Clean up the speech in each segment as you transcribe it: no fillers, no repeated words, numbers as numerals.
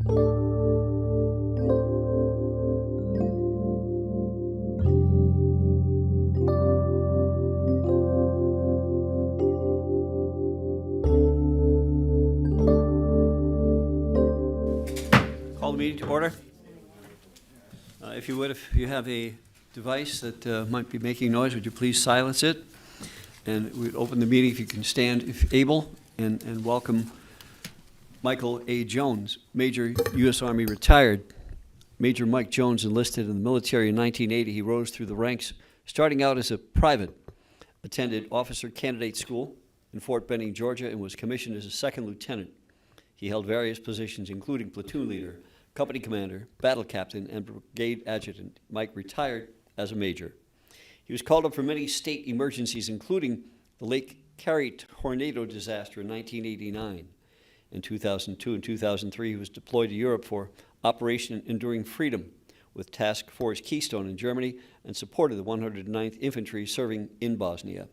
Call the meeting to order. If you would, if you have a device that might be making noise, would you please silence it? And we'd open the meeting, if you can stand, if able, and welcome Michael A. Jones, Major, U.S. Army retired. Major Mike Jones enlisted in the military in 1980. He rose through the ranks, starting out as a private, attended officer candidate school in Fort Benning, Georgia, and was commissioned as a second lieutenant. He held various positions, including platoon leader, company commander, battle captain, and brigade adjutant. Mike retired as a major. He was called up for many state emergencies, including the Lake Carrie tornado disaster in 1989. In 2002 and 2003, he was deployed to Europe for Operation Enduring Freedom with Task Force Keystone in Germany and supported the 109th Infantry serving in Bosnia.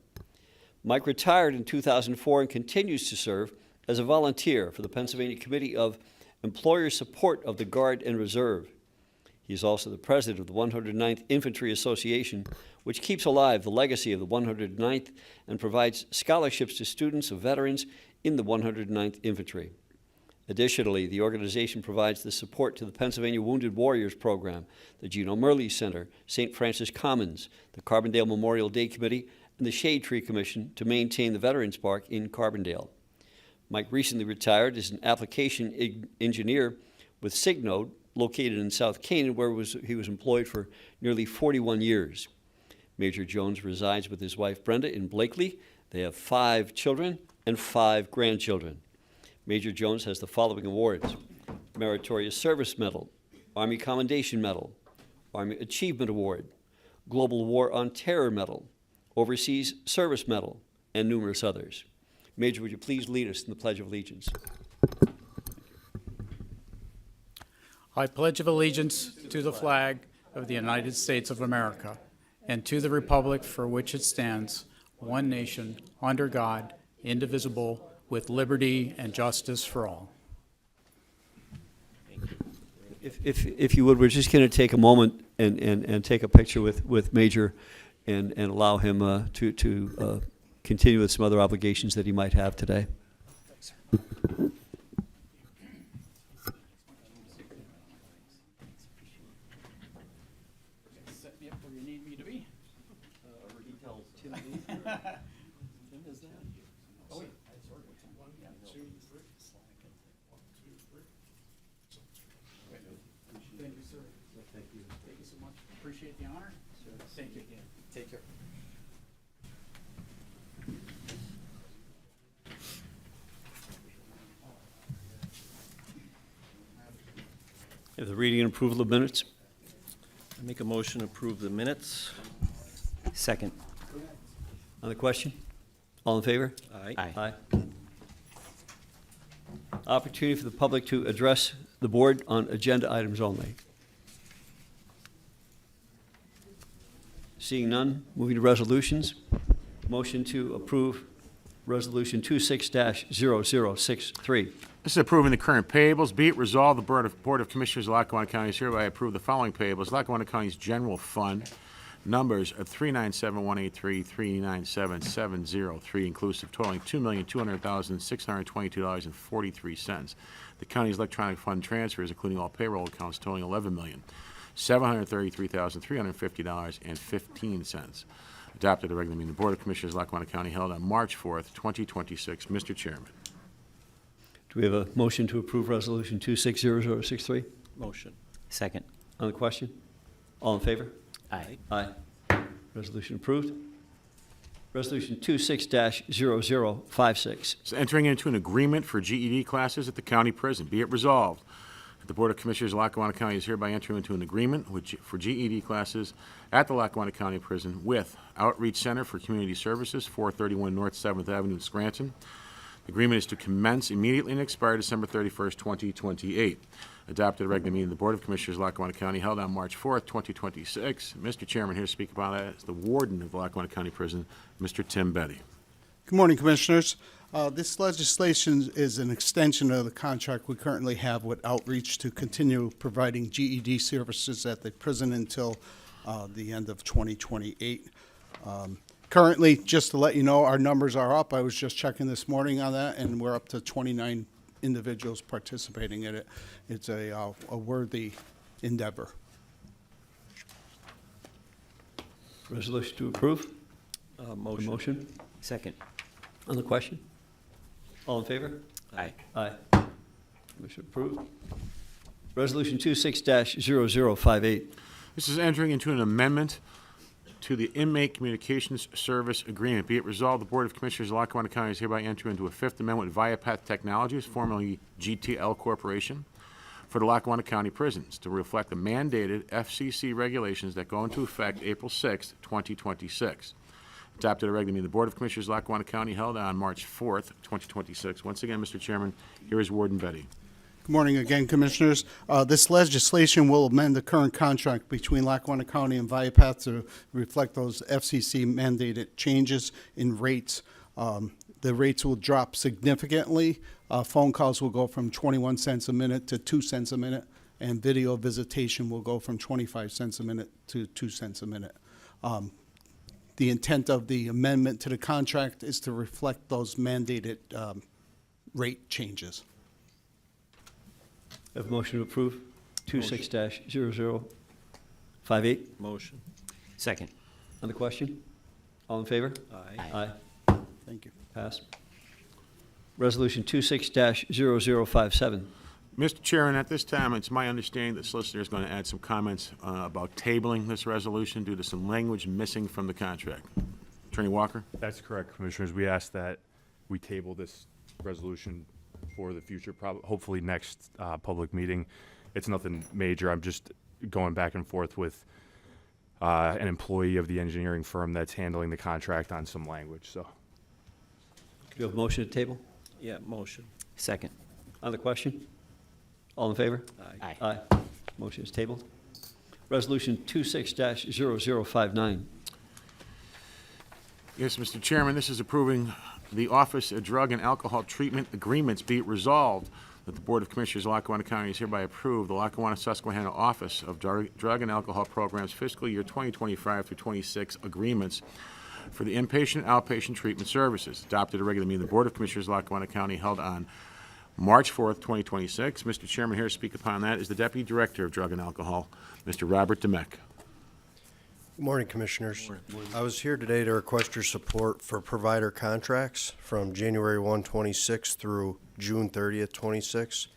Mike retired in 2004 and continues to serve as a volunteer for the Pennsylvania Committee of Employer Support of the Guard and Reserve. He is also the president of the 109th Infantry Association, which keeps alive the legacy of the 109th and provides scholarships to students of veterans in the 109th Infantry. Additionally, the organization provides the support to the Pennsylvania Wounded Warriors Program, the Gino Murley Center, St. Francis Commons, the Carbondale Memorial Day Committee, and the Shade Tree Commission to maintain the Veterans Park in Carbondale. Mike recently retired as an application engineer with Signode, located in South Canaan, where he was employed for nearly 41 years. Major Jones resides with his wife Brenda in Blakely. They have 5 children and 5 grandchildren. Major Jones has the following awards: Meritorious Service Medal, Army Commendation Medal, Army Achievement Award, Global War on Terror Medal, Overseas Service Medal, and numerous others. Major, would you please lead us in the Pledge of Allegiance? I pledge of allegiance to the flag of the United States of America and to the republic for which it stands, one nation, under God, indivisible, with liberty and justice for all. If you would, we're just going to take a moment and take a picture with Major and allow him to continue with some other obligations that he might have today. Thanks, set me up where you need me to be. Tim is that? Oh, wait. 1, 2, 3. 1, 2, 3. Thank you, sir. Thank you. Thank you so much. Appreciate the honor. Sure. Thank you again. Take care. Have the reading and approval of minutes. I make a motion to approve the minutes. Second. On the question? All in favor? Aye. Aye. Opportunity for the public to address the board on agenda items only. Seeing none, moving to resolutions. Motion to approve Resolution 26-0063. This is approving the current payables. Be it resolved, the Board of Commissioners of Lackawanna County is hereby approve the following payables. Lackawanna County's General Fund, numbers of 397-183, 397-703, inclusive, totaling $2,200,622.43. The county's electronic fund transfers, including all payroll accounts, totaling $11,733,350.15. Adopted at a regular meeting of the Board of Commissioners of Lackawanna County held on March 4th, 2026. Mr. Chairman. Do we have a motion to approve Resolution 260063? Motion. Second. On the question? All in favor? Aye. Aye. Resolution approved. Resolution 26-0056. So entering into an agreement for GED classes at the county prison. Be it resolved that the Board of Commissioners of Lackawanna County is hereby entering into an agreement for GED classes at the Lackawanna County Prison with Outreach Center for Community Services, 431 North 7th Avenue, Scranton. The agreement is to commence immediately and expire December 31st, 2028. Adopted at a regular meeting of the Board of Commissioners of Lackawanna County held on March 4th, 2026. Mr. Chairman, here to speak about that is the Warden of the Lackawanna County Prison, Mr. Tim Betty. Good morning, Commissioners. This legislation is an extension of the contract we currently have with Outreach to continue providing GED services at the prison until the end of 2028. Currently, just to let you know, our numbers are up. I was just checking this morning on that, and we're up to 29 individuals participating in it. It's a worthy endeavor. Resolution to approve? Motion. Motion? Second. On the question? All in favor? Aye. Aye. Motion approved. Resolution 26-0058. This is entering into an amendment to the Inmate Communications Service Agreement. Be it resolved, the Board of Commissioners of Lackawanna County is hereby enter into a Fifth Amendment with Viapath Technologies, formerly GTL Corporation, for the Lackawanna County prisons to reflect the mandated FCC regulations that go into effect April 6, 2026. Adopted a regular meeting of the Board of Commissioners of Lackawanna County held on March 4th, 2026. Once again, Mr. Chairman, here is Warden Betty. Good morning again, Commissioners. This legislation will amend the current contract between Lackawanna County and Viapath to reflect those FCC mandated changes in rates. The rates will drop significantly. Phone calls will go from 21 cents a minute to 2 cents a minute, and video visitation will go from 25 cents a minute to 2 cents a minute. The intent of the amendment to the contract is to reflect those mandated rate changes. Have a motion to approve 26-0058. Motion. Second. On the question? All in favor? Aye. Aye. Thank you. Pass. Resolution 26-0057. Mr. Chairman, at this time, it's my understanding that solicitor is going to add some comments about tabling this resolution due to some language missing from the contract. Attorney Walker? That's correct, Commissioners. We ask that we table this resolution for the future, hopefully next public meeting. It's nothing major. I'm just going back and forth with an employee of the engineering firm that's handling the contract on some language, so. Do you have a motion to table? Yeah, motion. Second. On the question? All in favor? Aye. Aye. Motion is tabled. Resolution 26-0059. Yes, Mr. Chairman, this is approving the Office of Drug and Alcohol Treatment Agreements. Be it resolved that the Board of Commissioners of Lackawanna County is hereby approved the Lackawanna Susquehanna Office of Drug and Alcohol Programs fiscal year 2025 through 26 agreements for the inpatient and outpatient treatment services. Adopted a regular meeting of the Board of Commissioners of Lackawanna County held on March 4th, 2026. Mr. Chairman, here to speak upon that is the Deputy Director of Drug and Alcohol, Mr. Robert Demek. Good morning, Commissioners. I was here today to request your support for provider contracts from January 1, 26 through June 30th, 26.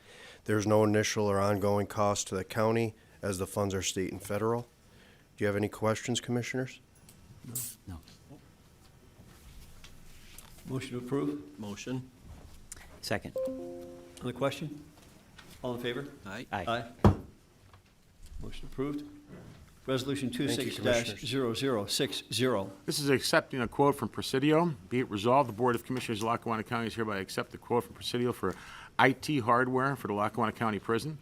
There's no initial or ongoing cost to the county as the funds are state and federal. Do you have any questions, Commissioners? No. Motion to approve? Motion. Second. On the question? All in favor? Aye. Aye. Motion approved. Resolution Thank you, Commissioners. 26-0060. This is accepting a quote from Presidio. Be it resolved, the Board of Commissioners of Lackawanna County is hereby accept the quote from Presidio for IT hardware for the Lackawanna County Prison.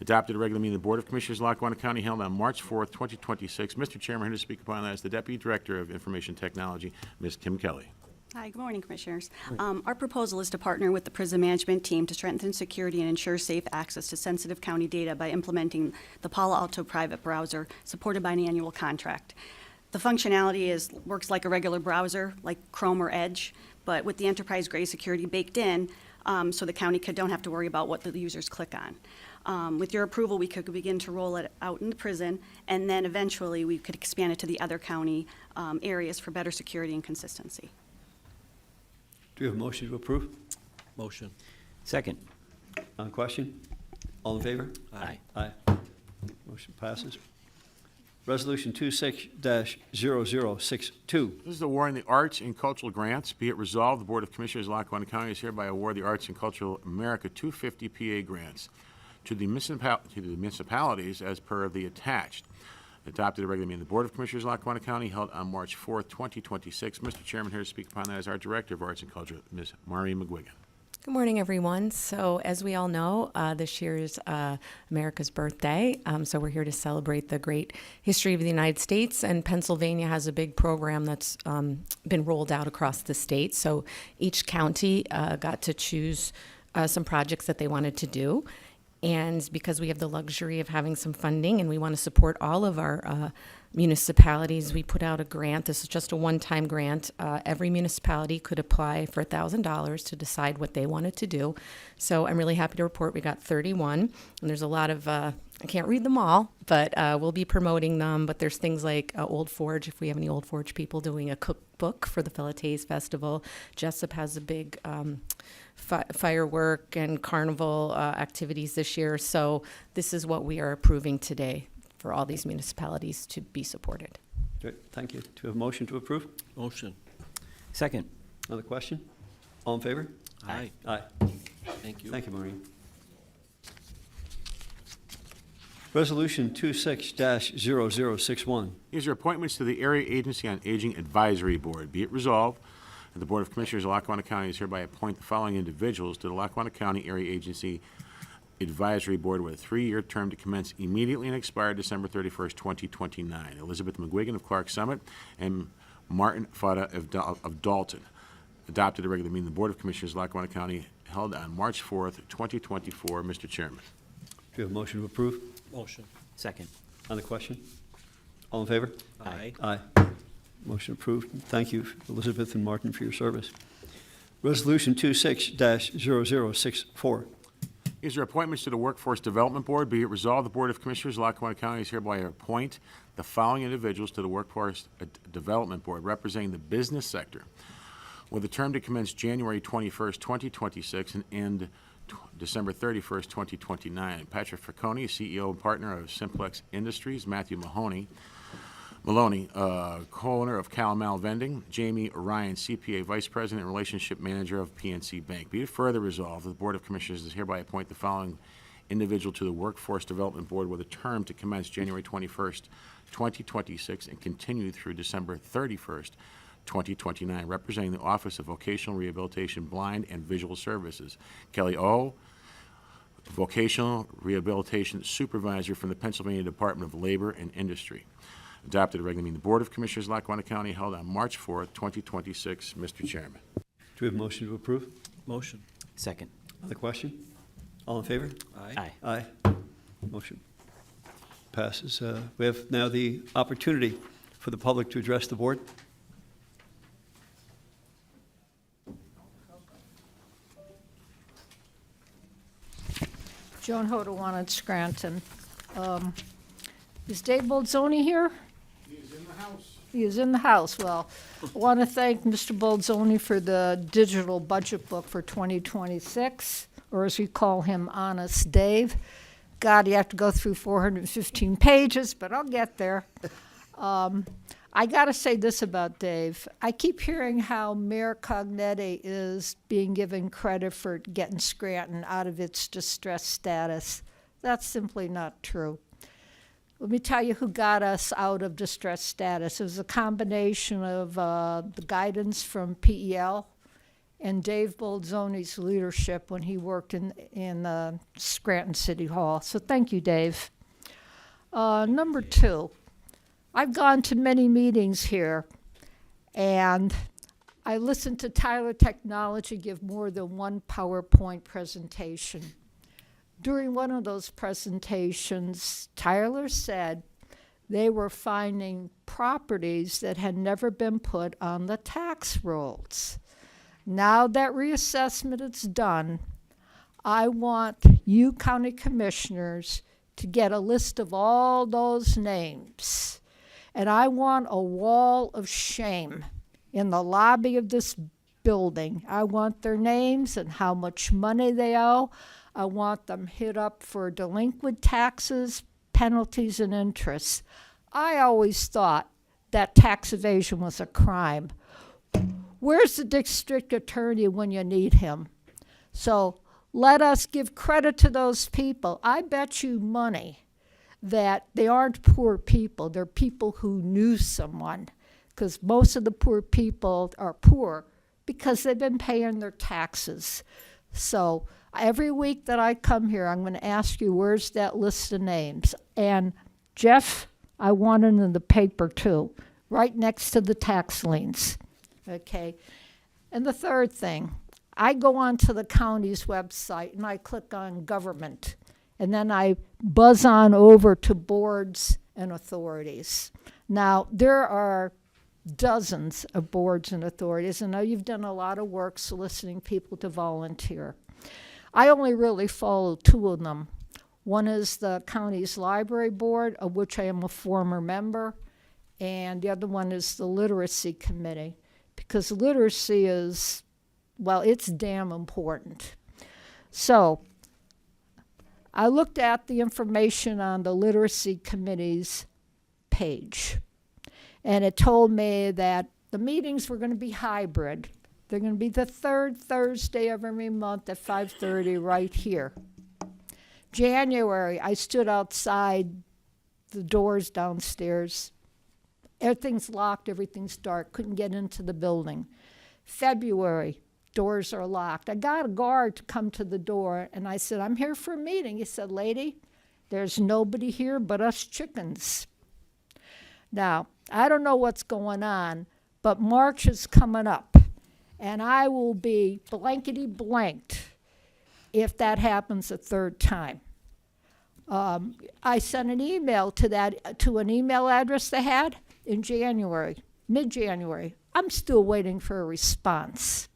Adopted a regular meeting of the Board of Commissioners of Lackawanna County held on March 4th, 2026. Mr. Chairman, here to speak upon that is the Deputy Director of Information Technology, Ms. Kim Kelly. Hi, good morning, Commissioners. Our proposal is to partner with the prison management team to strengthen security and ensure safe access to sensitive county data by implementing the Palo Alto private browser supported by an annual contract. The functionality works like a regular browser, like Chrome or Edge, but with the enterprise-grade security baked in, so the county don't have to worry about what the users click on. With your approval, we could begin to roll it out in the prison, and then eventually we could expand it to the other county areas for better security and consistency. Do we have a motion to approve? Motion. Second. On the question? All in favor? Aye. Aye. Motion passes. Resolution 26-0062. This is awarding the arts and cultural grants. Be it resolved, the Board of Commissioners of Lackawanna County is hereby award the Arts and Cultural America 250 PA grants to the municipalities as per the attached. Adopted a regular meeting of the Board of Commissioners of Lackawanna County held on March 4th, 2026. Mr. Chairman, here to speak upon that is our Director of Arts and Culture, Ms. Maureen McGuigan. Good morning, everyone. So, as we all know, this year is America's birthday. So, we're here to celebrate the great history of the United States. And Pennsylvania has a big program that's been rolled out across the state. So, each county got to choose some projects that they wanted to do. And because we have the luxury of having some funding and we want to support all of our municipalities, we put out a grant. This is just a one-time grant. Every municipality could apply for $1,000 to decide what they wanted to do. So I'm really happy to report we got 31. And there's a lot of, I can't read them all, but we'll be promoting them. But there's things like Old Forge, if we have any Old Forge people doing a cookbook for the Filetes Festival. Jessup has a big firework and carnival activities this year. So this is what we are approving today for all these municipalities to be supported. Great, thank you. Do we have a motion to approve? Motion. Second. Another question? All in favor? Aye. Aye. Thank you. Thank you, Maureen. Resolution 26-0061. These are appointments to the Area Agency on Aging Advisory Board. Be it resolved that the Board of Commissioners of Lackawanna County is hereby appoint the following individuals to the Lackawanna County Area Agency Advisory Board with a 3-year term to commence immediately and expire December 31st, 2029. Elizabeth McGuigan of Clark Summit and Martin Fada of Dalton. Adopted at a regular meeting of the Board of Commissioners of Lackawanna County held on March 4th, 2024. Mr. Chairman. Do we have a motion to approve? Motion. Second. On the question? All in favor? Aye. Aye. Motion approved. Thank you, Elizabeth and Martin, for your service. Resolution 26-0064. These are appointments to the Workforce Development Board. Be it resolved, the Board of Commissioners of Lackawanna County is hereby appoint the following individuals to the Workforce Development Board representing the business sector with a term to commence January 21st, 2026 and end December 31st, 2029. Patrick Facconi, CEO and partner of Simplex Industries. Matthew Maloney, co-owner of Cal-Mal Vending. Jamie Ryan, CPA Vice President and Relationship Manager of PNC Bank. Be it further resolved that the Board of Commissioners is hereby appoint the following individual to the Workforce Development Board with a term to commence January 21st, 2026 and continue through December 31st, 2029, representing the Office of Vocational Rehabilitation, Blind and Visual Services. Kelly O., Vocational Rehabilitation Supervisor from the Pennsylvania Department of Labor and Industry. Adopted at a regular meeting of the Board of Commissioners of Lackawanna County held on March 4th, 2026. Mr. Chairman. Do we have a motion to approve? Motion. Second. On the question? All in favor? Aye. Aye. Aye. Motion passes. We have now the opportunity for the public to address the board. Joan Hodawanna, Scranton. Is Dave Bolzoni here? He is in the House. He is in the house. Well, I want to thank Mr. Bolzoni for the digital budget book for 2026, or as we call him, Honest Dave. God, you have to go through 415 pages, but I'll get there. I got to say this about Dave. I keep hearing how Mayor Cognetti is being given credit for getting Scranton out of its distressed status. That's simply not true. Let me tell you who got us out of distressed status. It was a combination of the guidance from PEL and Dave Bolzoni's leadership when he worked in Scranton City Hall. So thank you, Dave. Number two, I've gone to many meetings here, and I listened to Tyler Technology give more than one PowerPoint presentation. During one of those presentations, Tyler said they were finding properties that had never been put on the tax rolls. Now that reassessment is done, I want you county commissioners to get a list of all those names. And I want a wall of shame in the lobby of this building. I want their names and how much money they owe. I want them hit up for delinquent taxes, penalties, and interest. I always thought that tax evasion was a crime. Where's the district attorney when you need him? So let us give credit to those people. I bet you money that they aren't poor people. They're people who knew someone, because most of the poor people are poor because they've been paying their taxes. So every week that I come here, I'm going to ask you, where's that list of names? And Jeff, I want it in the paper too, right next to the tax liens. Okay. And the third thing, I go onto the county's website and I click on government, and then I buzz on over to boards and authorities. Now, there are dozens of boards and authorities, and I know you've done a lot of work soliciting people to volunteer. I only really follow two of them. One is the county's library board, of which I am a former member, and the other one is the literacy committee, because literacy is, well, it's damn important. So I looked at the information on the literacy committee's page, and it told me that the meetings were going to be hybrid. They're going to be the third Thursday of every month at 5:30 right here. January, I stood outside the doors downstairs. Everything's locked, everything's dark, couldn't get into the building. February, doors are locked. I got a guard to come to the door, and I said, I'm here for a meeting. He said, lady, there's nobody here but us chickens. Now, I don't know what's going on, but March is coming up, and I will be blankety blanked if that happens a third time. I sent an email to an email address they had in January, mid-January. I'm still waiting for a response.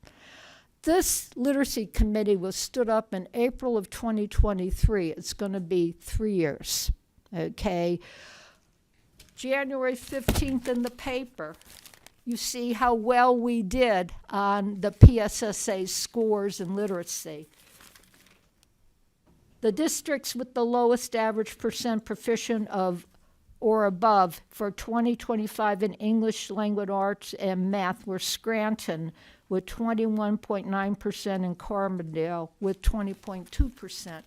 This literacy committee was stood up in April of 2023. It's going to be 3 years, okay? January 15th in the paper, you see how well we did on the PSSA scores in literacy. The districts with the lowest average percent proficient of or above for 2025 in English, language arts, and math were Scranton with 21.9% and Carbondale with 20.2%.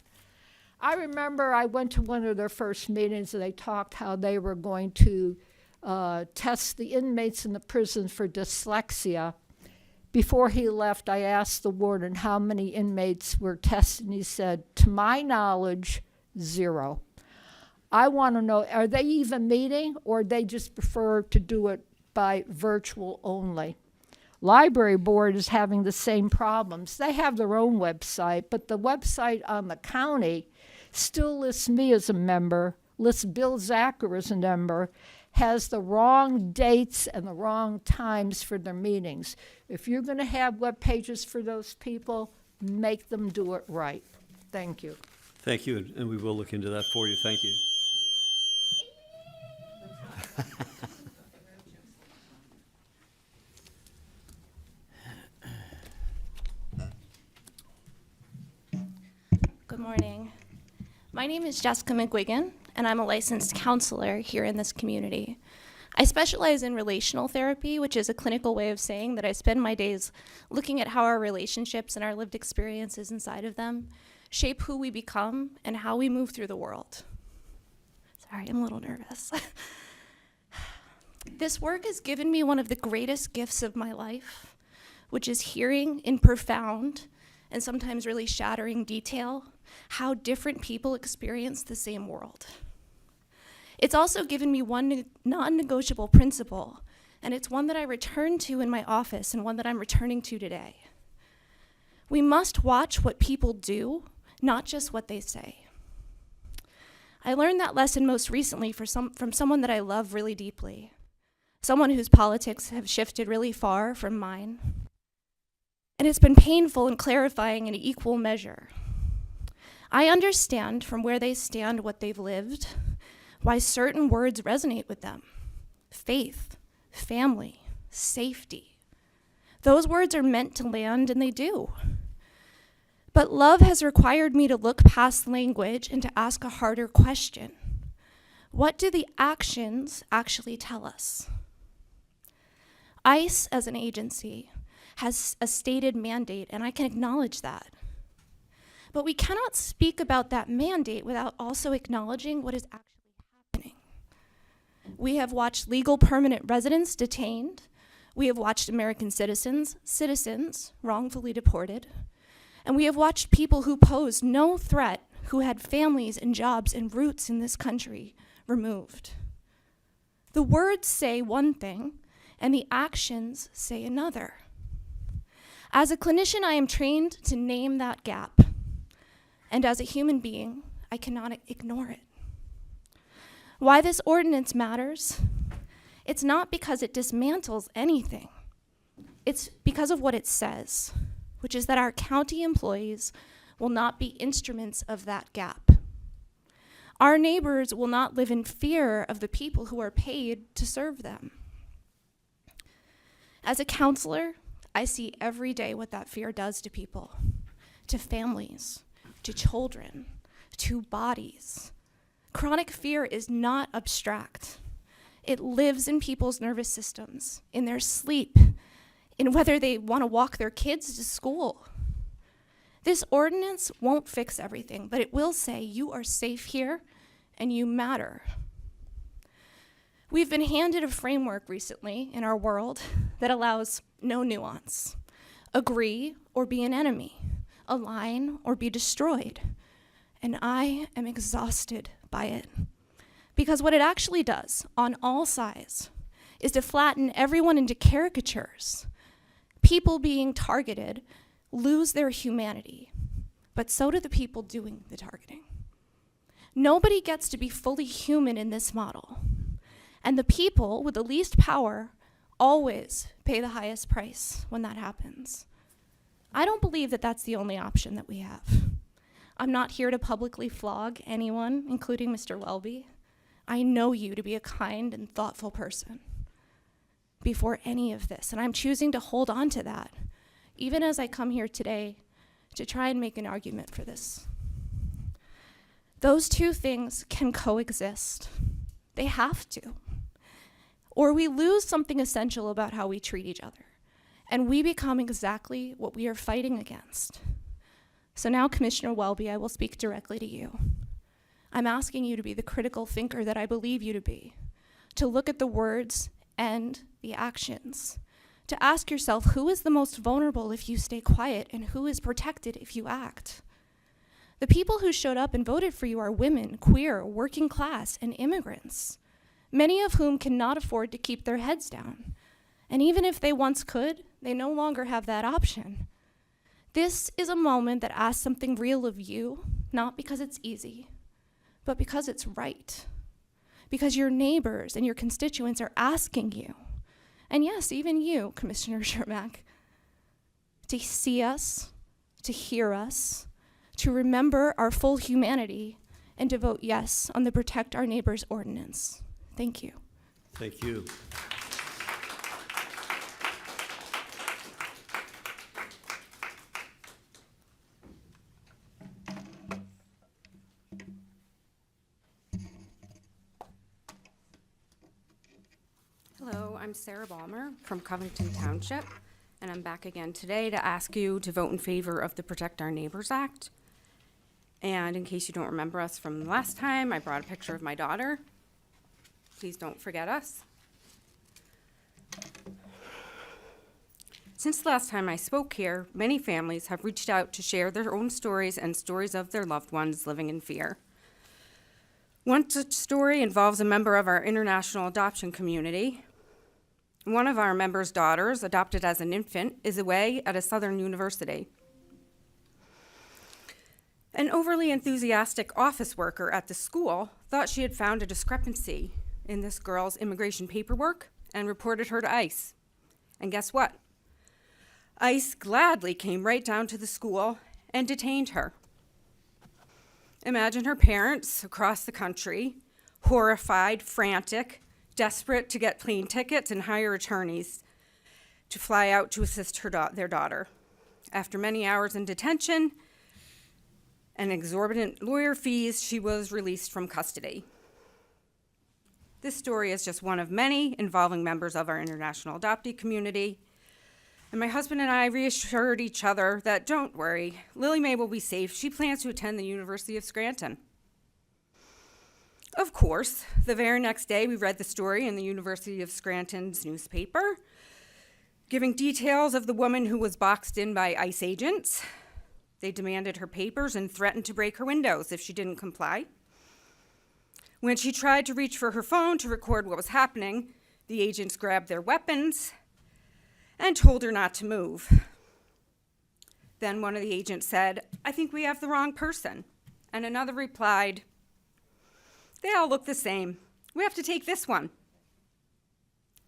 I remember I went to one of their first meetings and they talked how they were going to test the inmates in the prison for dyslexia. Before he left, I asked the warden how many inmates were tested, and he said, to my knowledge, 0. I want to know, are they even meeting, or they just prefer to do it by virtual only? Library board is having the same problems. They have their own website, but the website on the county still lists me as a member, lists Bill Zacher as a member, has the wrong dates and the wrong times for their meetings. If you're going to have web pages for those people, make them do it right. Thank you. Thank you, and we will look into that for you. Thank you. Good morning. My name is Jessica McGuigan, and I'm a licensed counselor here in this community. I specialize in relational therapy, which is a clinical way of saying that I spend my days looking at how our relationships and our lived experiences inside of them shape who we become and how we move through the world. Sorry, I'm a little nervous. This work has given me one of the greatest gifts of my life, which is hearing in profound and sometimes really shattering detail how different people experience the same world. It's also given me one non-negotiable principle, and it's one that I return to in my office and one that I'm returning to today. We must watch what people do, not just what they say. I learned that lesson most recently from someone that I love really deeply, someone whose politics have shifted really far from mine. And it's been painful and clarifying in equal measure. I understand from where they stand what they've lived, why certain words resonate with them. Faith, family, safety. Those words are meant to land, and they do. But love has required me to look past language and to ask a harder question. What do the actions actually tell us? ICE as an agency has a stated mandate, and I can acknowledge that. But we cannot speak about that mandate without also acknowledging what is actually happening. We have watched legal permanent residents detained. We have watched American citizens wrongfully deported. And we have watched people who posed no threat, who had families and jobs and roots in this country, removed. The words say one thing, and the actions say another. As a clinician, I am trained to name that gap. And as a human being, I cannot ignore it. Why this ordinance matters? It's not because it dismantles anything. It's because of what it says, which is that our county employees will not be instruments of that gap. Our neighbors will not live in fear of the people who are paid to serve them. As a counselor, I see every day what that fear does to people, to families, to children, to bodies. Chronic fear is not abstract. It lives in people's nervous systems, in their sleep, in whether they want to walk their kids to school. This ordinance won't fix everything, but it will say you are safe here and you matter. We've been handed a framework recently in our world that allows no nuance. Agree or be an enemy. Align or be destroyed. And I am exhausted by it. Because what it actually does, on all sides, is to flatten everyone into caricatures. People being targeted lose their humanity, but so do the people doing the targeting. Nobody gets to be fully human in this model. And the people with the least power always pay the highest price when that happens. I don't believe that that's the only option that we have. I'm not here to publicly flog anyone, including Mr. Welby. I know you to be a kind and thoughtful person before any of this, and I'm choosing to hold on to that, even as I come here today to try and make an argument for this. Those two things can coexist. They have to. Or we lose something essential about how we treat each other, and we become exactly what we are fighting against. So now, Commissioner Welby, I will speak directly to you. I'm asking you to be the critical thinker that I believe you to be, to look at the words and the actions, to ask yourself who is the most vulnerable if you stay quiet and who is protected if you act. The people who showed up and voted for you are women, queer, working class, and immigrants, many of whom cannot afford to keep their heads down. And even if they once could, they no longer have that option. This is a moment that asks something real of you, not because it's easy, but because it's right. Because your neighbors and your constituents are asking you, and yes, even you, Commissioner Shermack, to see us, to hear us, to remember our full humanity, and to vote yes on the Protect Our Neighbors ordinance. Thank you. Thank you. Hello, I'm Sarah Balmer from Covington Township, and I'm back again today to ask you to vote in favor of the Protect Our Neighbors Act. And in case you don't remember us from last time, I brought a picture of my daughter. Please don't forget us. Since the last time I spoke here, many families have reached out to share their own stories and stories of their loved ones living in fear. One such story involves a member of our international adoption community. One of our members' daughters, adopted as an infant, is away at a southern university. An overly enthusiastic office worker at the school thought she had found a discrepancy in this girl's immigration paperwork and reported her to ICE. And guess what? ICE gladly came right down to the school and detained her. Imagine her parents across the country, horrified, frantic, desperate to get plane tickets and hire attorneys to fly out to assist their daughter. After many hours in detention and exorbitant lawyer fees, she was released from custody. This story is just one of many involving members of our international adoptee community. And my husband and I reassured each other that, don't worry, Lily Mae will be safe. She plans to attend the University of Scranton. Of course, the very next day we read the story in the University of Scranton's newspaper, giving details of the woman who was boxed in by ICE agents. They demanded her papers and threatened to break her windows if she didn't comply. When she tried to reach for her phone to record what was happening, the agents grabbed their weapons and told her not to move. Then one of the agents said, "I think we have the wrong person." And another replied, "They all look the same. We have to take this one."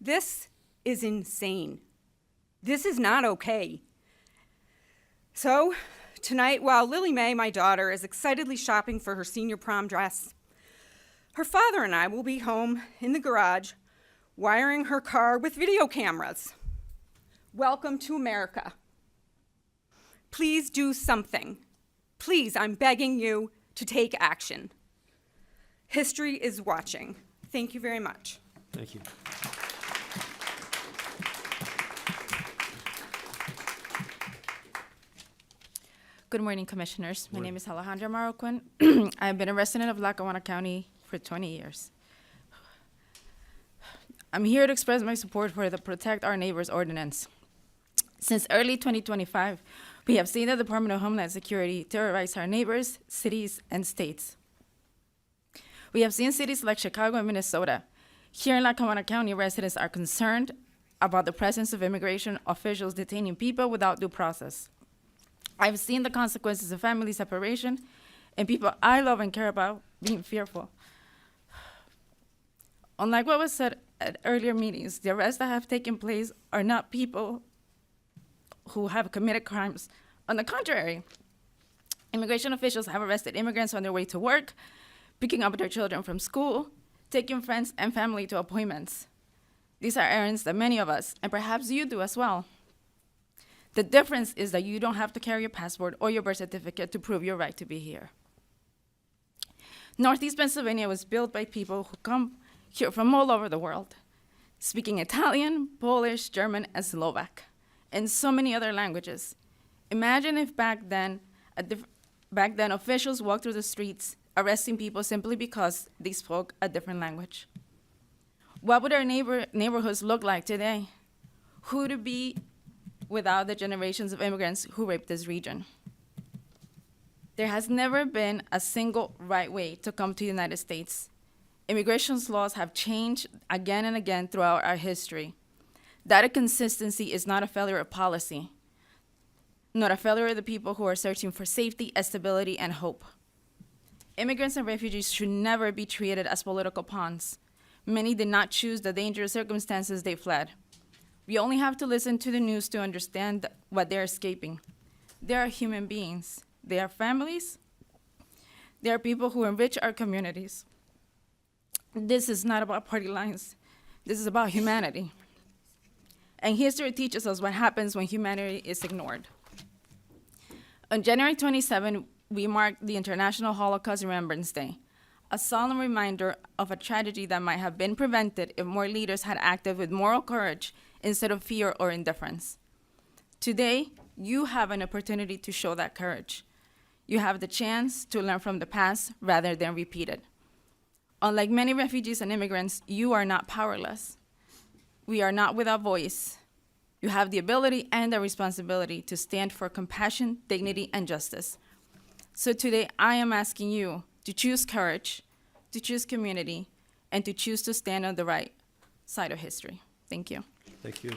This is insane. This is not okay. So, tonight, while Lily Mae, my daughter, is excitedly shopping for her senior prom dress, her father and I will be home in the garage wiring her car with video cameras. Welcome to America. Please do something. Please, I'm begging you to take action. History is watching. Thank you very much. Thank you. Good morning, Commissioners. My name is Alejandra Marroquin. I've been a resident of Lackawanna County for 20 years. I'm here to express my support for the Protect Our Neighbors ordinance. Since early 2025, we have seen the Department of Homeland Security terrorize our neighbors, cities, and states. We have seen cities like Chicago and Minnesota. Here in Lackawanna County, residents are concerned about the presence of immigration officials detaining people without due process. I've seen the consequences of family separation and people I love and care about being fearful. Unlike what was said at earlier meetings, the arrests that have taken place are not people who have committed crimes. On the contrary, immigration officials have arrested immigrants on their way to work, picking up their children from school, taking friends and family to appointments. These are errands that many of us, and perhaps you do as well. The difference is that you don't have to carry your passport or your birth certificate to prove your right to be here. Northeast Pennsylvania was built by people who come here from all over the world, speaking Italian, Polish, German, and Slovak, and so many other languages. Imagine if back then officials walked through the streets arresting people simply because they spoke a different language. What would our neighborhoods look like today? Who would it be without the generations of immigrants who raped this region? There has never been a single right way to come to the United States. Immigration laws have changed again and again throughout our history. That inconsistency is not a failure of policy, not a failure of the people who are searching for safety, stability, and hope. Immigrants and refugees should never be treated as political pawns. Many did not choose the dangerous circumstances they fled. We only have to listen to the news to understand what they're escaping. They are human beings. They are families. They are people who enrich our communities. This is not about party lines. This is about humanity. And history teaches us what happens when humanity is ignored. On January 27, we marked the International Holocaust Remembrance Day, a solemn reminder of a tragedy that might have been prevented if more leaders had acted with moral courage instead of fear or indifference. Today, you have an opportunity to show that courage. You have the chance to learn from the past rather than repeat it. Unlike many refugees and immigrants, you are not powerless. We are not without voice. You have the ability and the responsibility to stand for compassion, dignity, and justice. So today, I am asking you to choose courage, to choose community, and to choose to stand on the right side of history. Thank you. Thank you.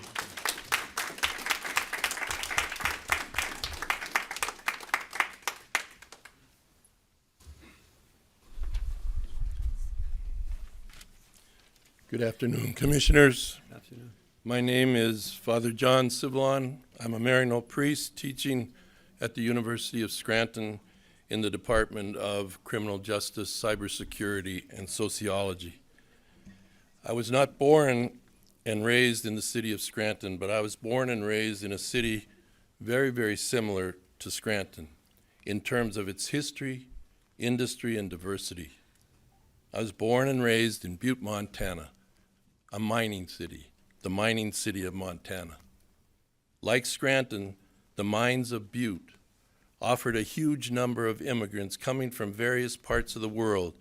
Good afternoon, Commissioners. Good afternoon. My name is Father John Civilon. I'm a Maryknoll priest teaching at the University of Scranton in the Department of Criminal Justice, Cybersecurity, and Sociology. I was not born and raised in the city of Scranton, but I was born and raised in a city very, very similar to Scranton in terms of its history, industry, and diversity. I was born and raised in Butte, Montana, a mining city, the mining city of Montana. Like Scranton, the mines of Butte offered a huge number of immigrants coming from various parts of the world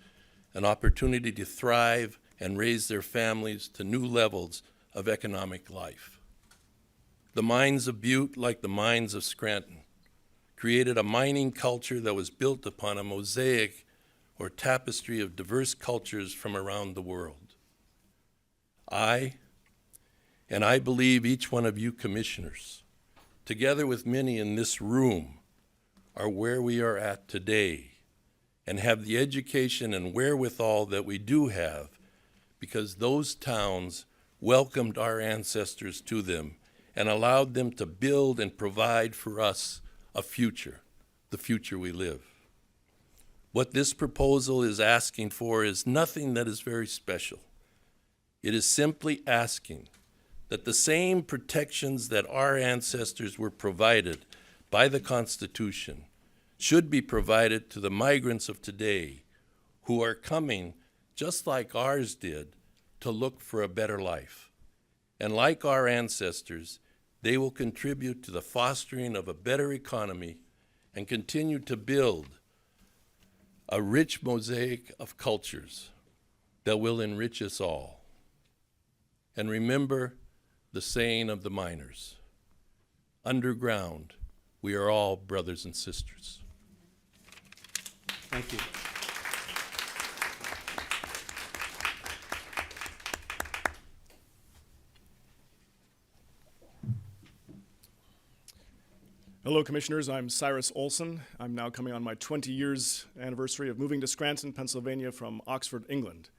an opportunity to thrive and raise their families to new levels of economic life. The mines of Butte, like the mines of Scranton, created a mining culture that was built upon a mosaic or tapestry of diverse cultures from around the world. I believe each one of you commissioners, together with many in this room, are where we are at today and have the education and wherewithal that we do have because those towns welcomed our ancestors to them and allowed them to build and provide for us a future, the future we live. What this proposal is asking for is nothing that is very special. It is simply asking that the same protections that our ancestors were provided by the Constitution should be provided to the migrants of today who are coming, just like ours did, to look for a better life. And like our ancestors, they will contribute to the fostering of a better economy and continue to build a rich mosaic of cultures that will enrich us all. And remember the saying of the miners, underground, we are all brothers and sisters. Thank you. Hello, Commissioners. I'm Cyrus Olson. I'm now coming on my 20 years anniversary of moving to Scranton, Pennsylvania from Oxford, England,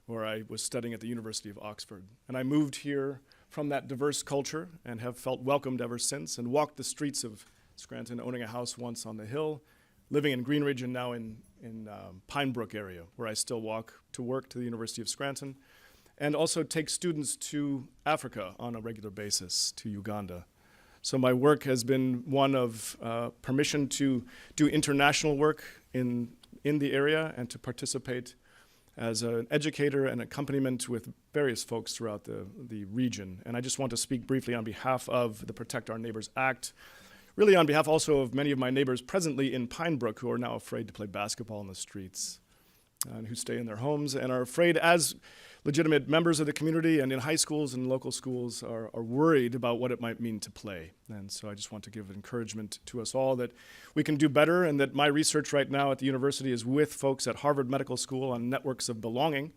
where I was studying at the University of Oxford. And I moved here from that diverse culture and have felt welcomed ever since and walked the streets of Scranton, owning a house once on the hill, living in Greenridge and now in Pine Brook area, where I still walk to work to the University of Scranton, and also take students to Africa on a regular basis, to Uganda. So my work has been one of permission to do international work in the area and to participate as an educator and accompaniment with various folks throughout the region. And I just want to speak briefly on behalf of the Protect Our Neighbors Act, really on behalf also of many of my neighbors presently in Pine Brook who are now afraid to play basketball in the streets and who stay in their homes and are afraid, as legitimate members of the community and in high schools and local schools are worried about what it might mean to play. And so I just want to give encouragement to us all that we can do better, and that my research right now at the university is with folks at Harvard Medical School on networks of belonging.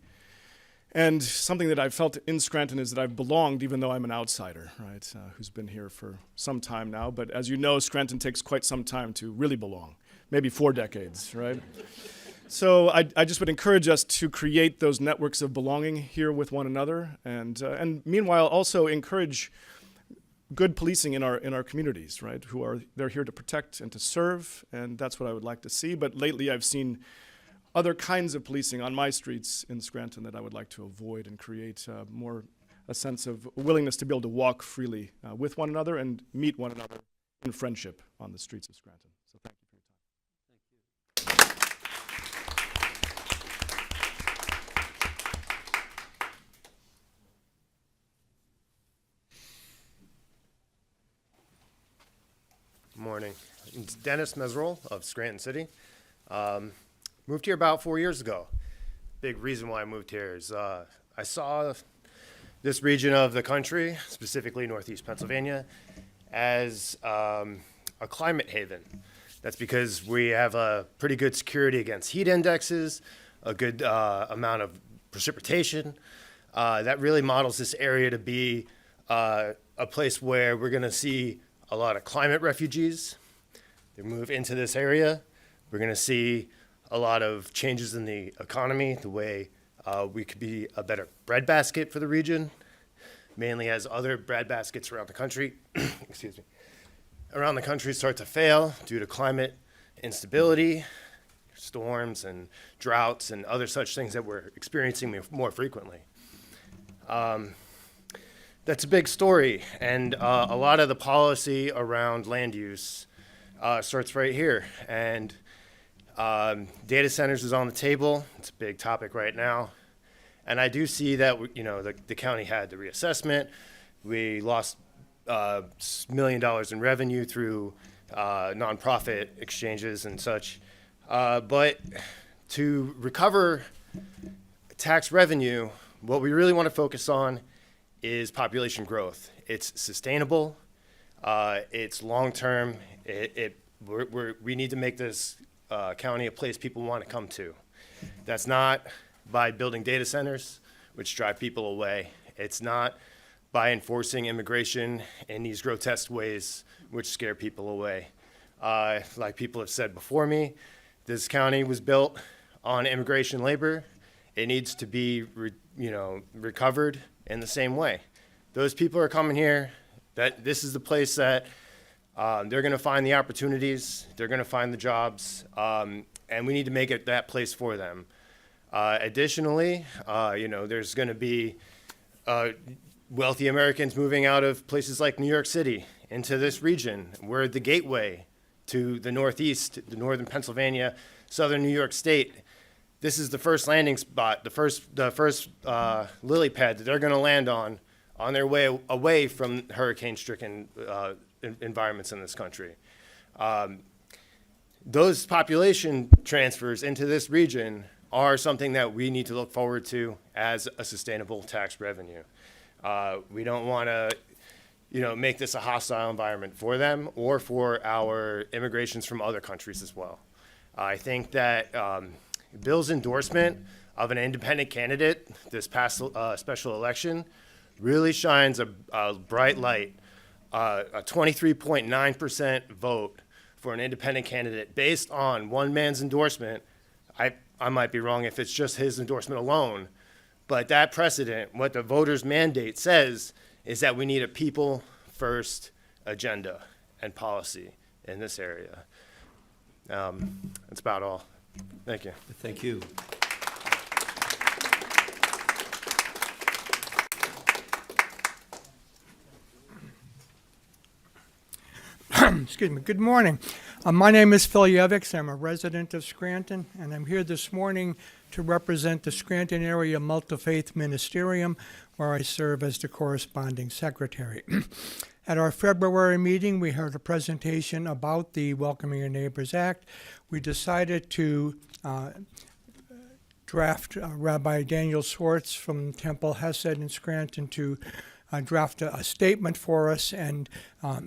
And something that I've felt in Scranton is that I've belonged even though I'm an outsider, right, who's been here for some time now. But as you know, Scranton takes quite some time to really belong, maybe 4 decades, right? So I just would encourage us to create those networks of belonging here with one another, and meanwhile also encourage good policing in our communities, right? They're here to protect and to serve, and that's what I would like to see. But lately I've seen other kinds of policing on my streets in Scranton that I would like to avoid and create a sense of willingness to be able to walk freely with one another and meet one another in friendship on the streets of Scranton. So thank you. Morning. It's Dennis Meserol of Scranton City. Moved here about 4 years ago. Big reason why I moved here is I saw this region of the country, specifically Northeast Pennsylvania, as a climate haven. That's because we have a pretty good security against heat indexes, a good amount of precipitation. That really models this area to be a place where we're going to see a lot of climate refugees. They move into this area. We're going to see a lot of changes in the economy, the way we could be a better breadbasket for the region, mainly as other breadbaskets around the country, excuse me, around the country start to fail due to climate instability, storms and droughts and other such things that we're experiencing more frequently. That's a big story, and a lot of the policy around land use starts right here. And data centers is on the table. It's a big topic right now. And I do see that, the county had the reassessment. We lost $1 million in revenue through nonprofit exchanges and such. But to recover tax revenue, what we really want to focus on is population growth. It's sustainable, it's long-term, it We need to make this county a place people want to come to. That's not by building data centers, which drive people away. It's not by enforcing immigration in these grotesque ways, which scare people away. Like people have said before me, this county was built on immigration labor. It needs to be, recovered in the same way. Those people are coming here. That this is the place that they're going to find the opportunities. They're going to find the jobs, and we need to make it that place for them. Additionally, there's going to be wealthy Americans moving out of places like New York City into this region. We're the gateway to the Northeast, the northern Pennsylvania, southern New York State. This is the first landing spot, the first lily pad that they're going to land on their way away from hurricane-stricken environments in this country. Those population transfers into this region are something that we need to look forward to as a sustainable tax revenue. We don't want to, make this a hostile environment for them or for our immigrations from other countries as well. I think that Bill's endorsement of an independent candidate this past special election really shines a bright light. A 23.9% vote for an independent candidate based on one man's endorsement. I might be wrong if it's just his endorsement alone, but that precedent, what the voters' mandate says, is that we need a people-first agenda and policy in this area. That's about all. Thank you. Thank you. Excuse me. Good morning. My name is Phil Yevics. I'm a resident of Scranton, and I'm here this morning to represent the Scranton Area Multi-Faith Ministerium, where I serve as the corresponding secretary. At our February meeting, we heard a presentation about the Welcoming Your Neighbors Act. We decided to draft Rabbi Daniel Swartz from Temple Hesed in Scranton to draft a statement for us, and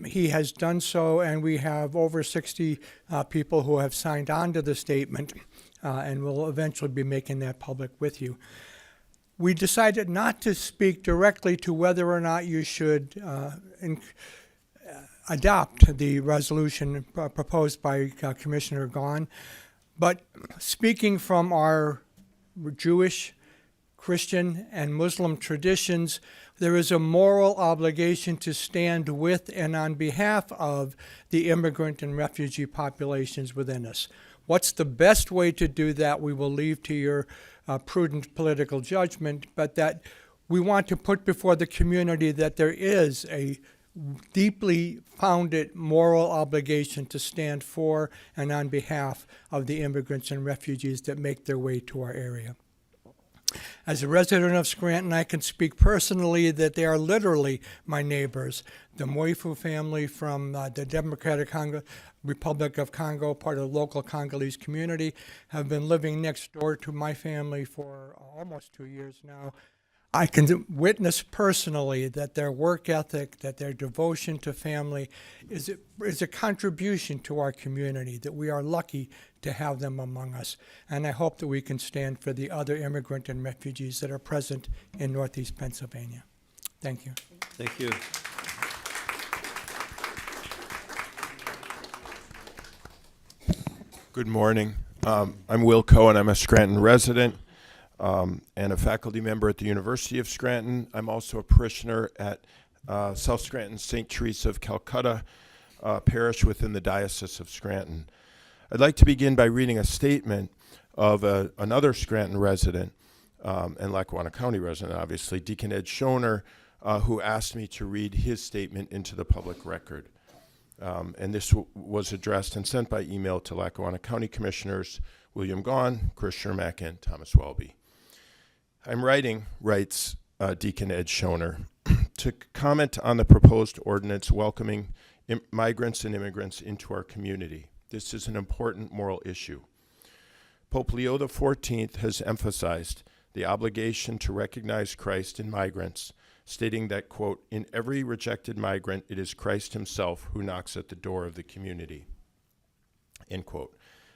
he has done so, and we have over 60 people who have signed on to the statement, and we'll eventually be making that public with you. We decided not to speak directly to whether or not you should adopt the resolution proposed by Commissioner Gahn, but speaking from our Jewish, Christian, and Muslim traditions, there is a moral obligation to stand with and on behalf of the immigrant and refugee populations within us. What's the best way to do that, we will leave to your prudent political judgment, but that we want to put before the community that there is a deeply founded moral obligation to stand for and on behalf of the immigrants and refugees that make their way to our area. As a resident of Scranton, I can speak personally that they are literally my neighbors. The Moifu family from the Democratic Republic of Congo, part of the local Congolese community, have been living next door to my family for almost 2 years now. I can witness personally that their work ethic, that their devotion to family is a contribution to our community, that we are lucky to have them among us. And I hope that we can stand for the other immigrant and refugees that are present in Northeast Pennsylvania. Thank you. Thank you. Good morning. I'm Will Cohen. I'm a Scranton resident and a faculty member at the University of Scranton. I'm also a parishioner at South Scranton St. Teresa of Calcutta parish within the Diocese of Scranton. I'd like to begin by reading a statement of another Scranton resident and Lackawanna County resident, obviously, Deacon Ed Schoner, who asked me to read his statement into the public record. And this was addressed and sent by email to Lackawanna County Commissioners William Gahn, Chris Schermack, and Thomas Welby. I'm writing, writes Deacon Ed Schoner, to comment on the proposed ordinance welcoming migrants and immigrants into our community. This is an important moral issue. Pope Leo XIV has emphasized the obligation to recognize Christ in migrants, stating that, quote, in every rejected migrant, it is Christ himself who knocks at the door of the community. end quote.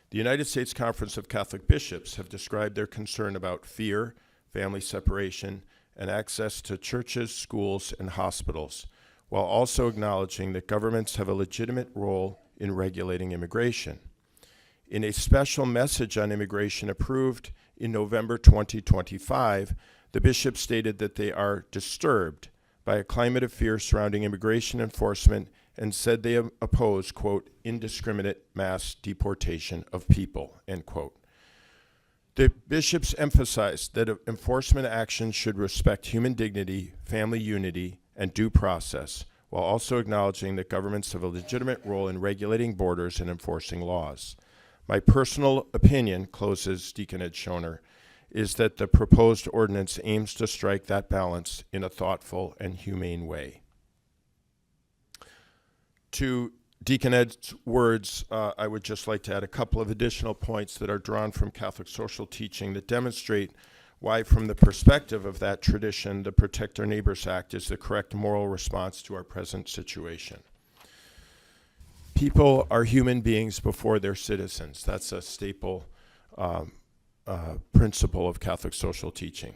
The United States Conference of Catholic Bishops have described their concern about fear, family separation, and access to churches, schools, and hospitals, while also acknowledging that governments have a legitimate role in regulating immigration. In a special message on immigration approved in November 2025, the bishops stated that they are disturbed by a climate of fear surrounding immigration enforcement and said they oppose, quote, indiscriminate mass deportation of people, end quote. The bishops emphasized that enforcement actions should respect human dignity, family unity, and due process, while also acknowledging that governments have a legitimate role in regulating borders and enforcing laws. My personal opinion, closes Deacon Ed Schoner, is that the proposed ordinance aims to strike that balance in a thoughtful and humane way. To Deacon Ed's words, I would just like to add a couple of additional points that are drawn from Catholic social teaching that demonstrate why, from the perspective of that tradition, the Protect Our Neighbors Act is the correct moral response to our present situation. People are human beings before they're citizens. That's a staple principle of Catholic social teaching.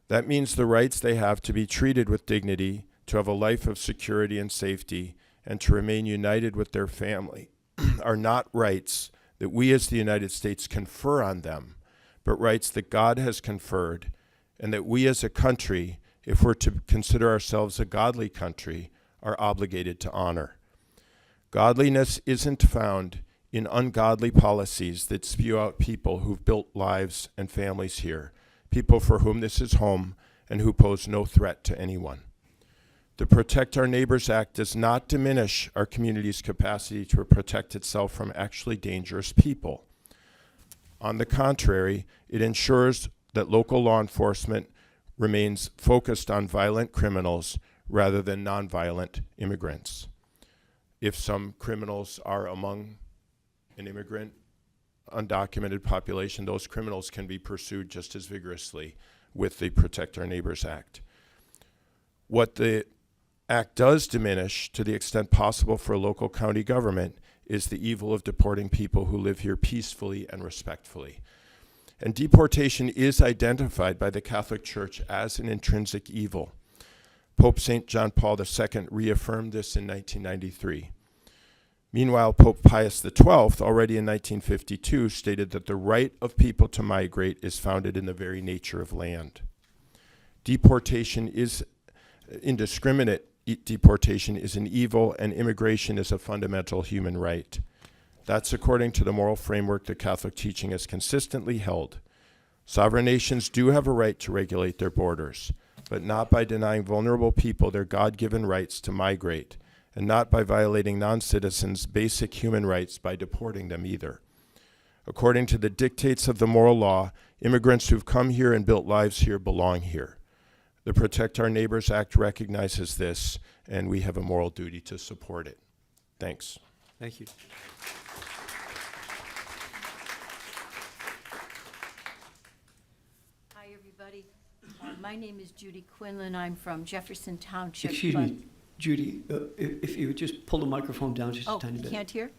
That means the rights they have to be treated with dignity, to have a life of security and safety, and to remain united with their family are not rights that we as the United States confer on them, but rights that God has conferred, and that we as a country, if we're to consider ourselves a godly country, are obligated to honor. Godliness isn't found in ungodly policies that spew out people who've built lives and families here, people for whom this is home and who pose no threat to anyone. The Protect Our Neighbors Act does not diminish our community's capacity to protect itself from actually dangerous people. On the contrary, it ensures that local law enforcement remains focused on violent criminals rather than nonviolent immigrants. If some criminals are among an immigrant, undocumented population, those criminals can be pursued just as vigorously with the Protect Our Neighbors Act. What the Act does diminish, to the extent possible for a local county government, is the evil of deporting people who live here peacefully and respectfully. And deportation is identified by the Catholic Church as an intrinsic evil. Pope St. John Paul II reaffirmed this in 1993. Meanwhile, Pope Pius XII, already in 1952, stated that the right of people to migrate is founded in the very nature of land. Indiscriminate deportation is an evil, and immigration is a fundamental human right. That's according to the moral framework that Catholic teaching has consistently held. Sovereign nations do have a right to regulate their borders, but not by denying vulnerable people their God-given rights to migrate, and not by violating non-citizens' basic human rights by deporting them either. According to the dictates of the moral law, immigrants who've come here and built lives here belong here. The Protect Our Neighbors Act recognizes this, and we have a moral duty to support it. Thanks. Thank you. Hi, everybody. My name is Judy Quinlan. I'm from Jefferson Township. Excuse me, Judy, if you would just pull the microphone down just a tiny bit. Oh, can't hear?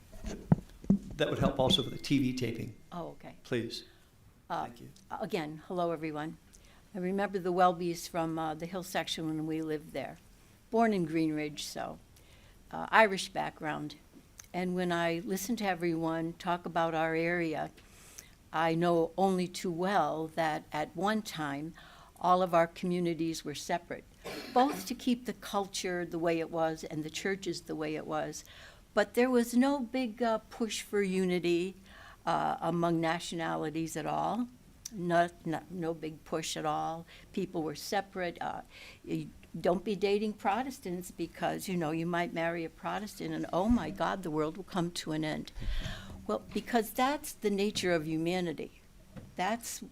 That would help also with the TV taping. Oh, okay. Please. Thank you. Again, hello, everyone. I remember the Welbys from the Hill section when we lived there. Born in Green Ridge, so Irish background. And when I listen to everyone talk about our area, I know only too well that at one time, all of our communities were separate, both to keep the culture the way it was and the churches the way it was. But there was no big push for unity among nationalities at all. No big push at all. People were separate. You don't be dating Protestants because, you might marry a Protestant and, oh my God, the world will come to an end. Well, because that's the nature of humanity. That's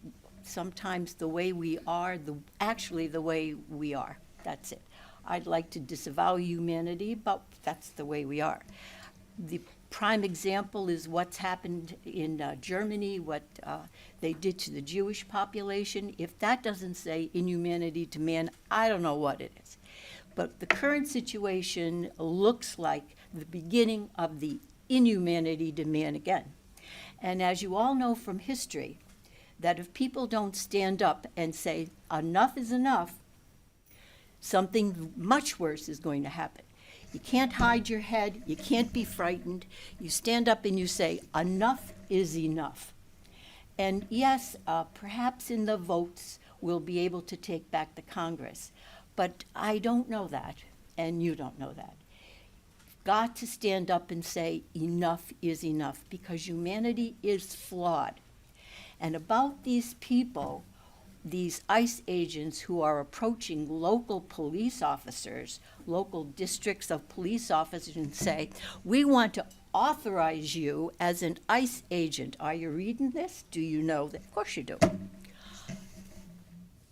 sometimes the way we are, actually the way we are. That's it. I'd like to disavow humanity, but that's the way we are. The prime example is what's happened in Germany, what they did to the Jewish population. If that doesn't say inhumanity to man, I don't know what it is. But the current situation looks like the beginning of the inhumanity to man again. And as you all know from history, that if people don't stand up and say, enough is enough, something much worse is going to happen. You can't hide your head. You can't be frightened. You stand up and you say, enough is enough. And yes, perhaps in the votes, we'll be able to take back the Congress. But I don't know that, and you don't know that. Got to stand up and say, enough is enough, because humanity is flawed. And about these people, these ICE agents who are approaching local police officers, local districts of police officers, and say, we want to authorize you as an ICE agent. Are you reading this? Do you know that? Of course you do.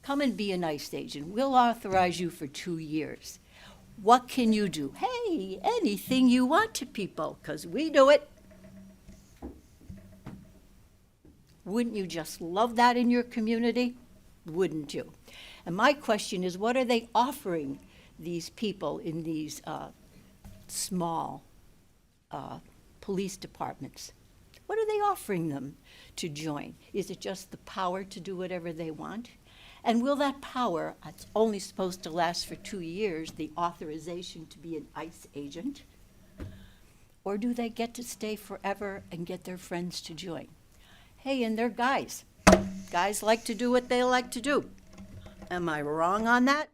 Come and be an ICE agent. We'll authorize you for 2 years. What can you do? Hey, anything you want to people, because we do it. Wouldn't you just love that in your community? Wouldn't you? And my question is, what are they offering these people in these small police departments? What are they offering them to join? Is it just the power to do whatever they want? And will that power, it's only supposed to last for 2 years, the authorization to be an ICE agent? Or do they get to stay forever and get their friends to join? Hey, and they're guys. Guys like to do what they like to do. Am I wrong on that?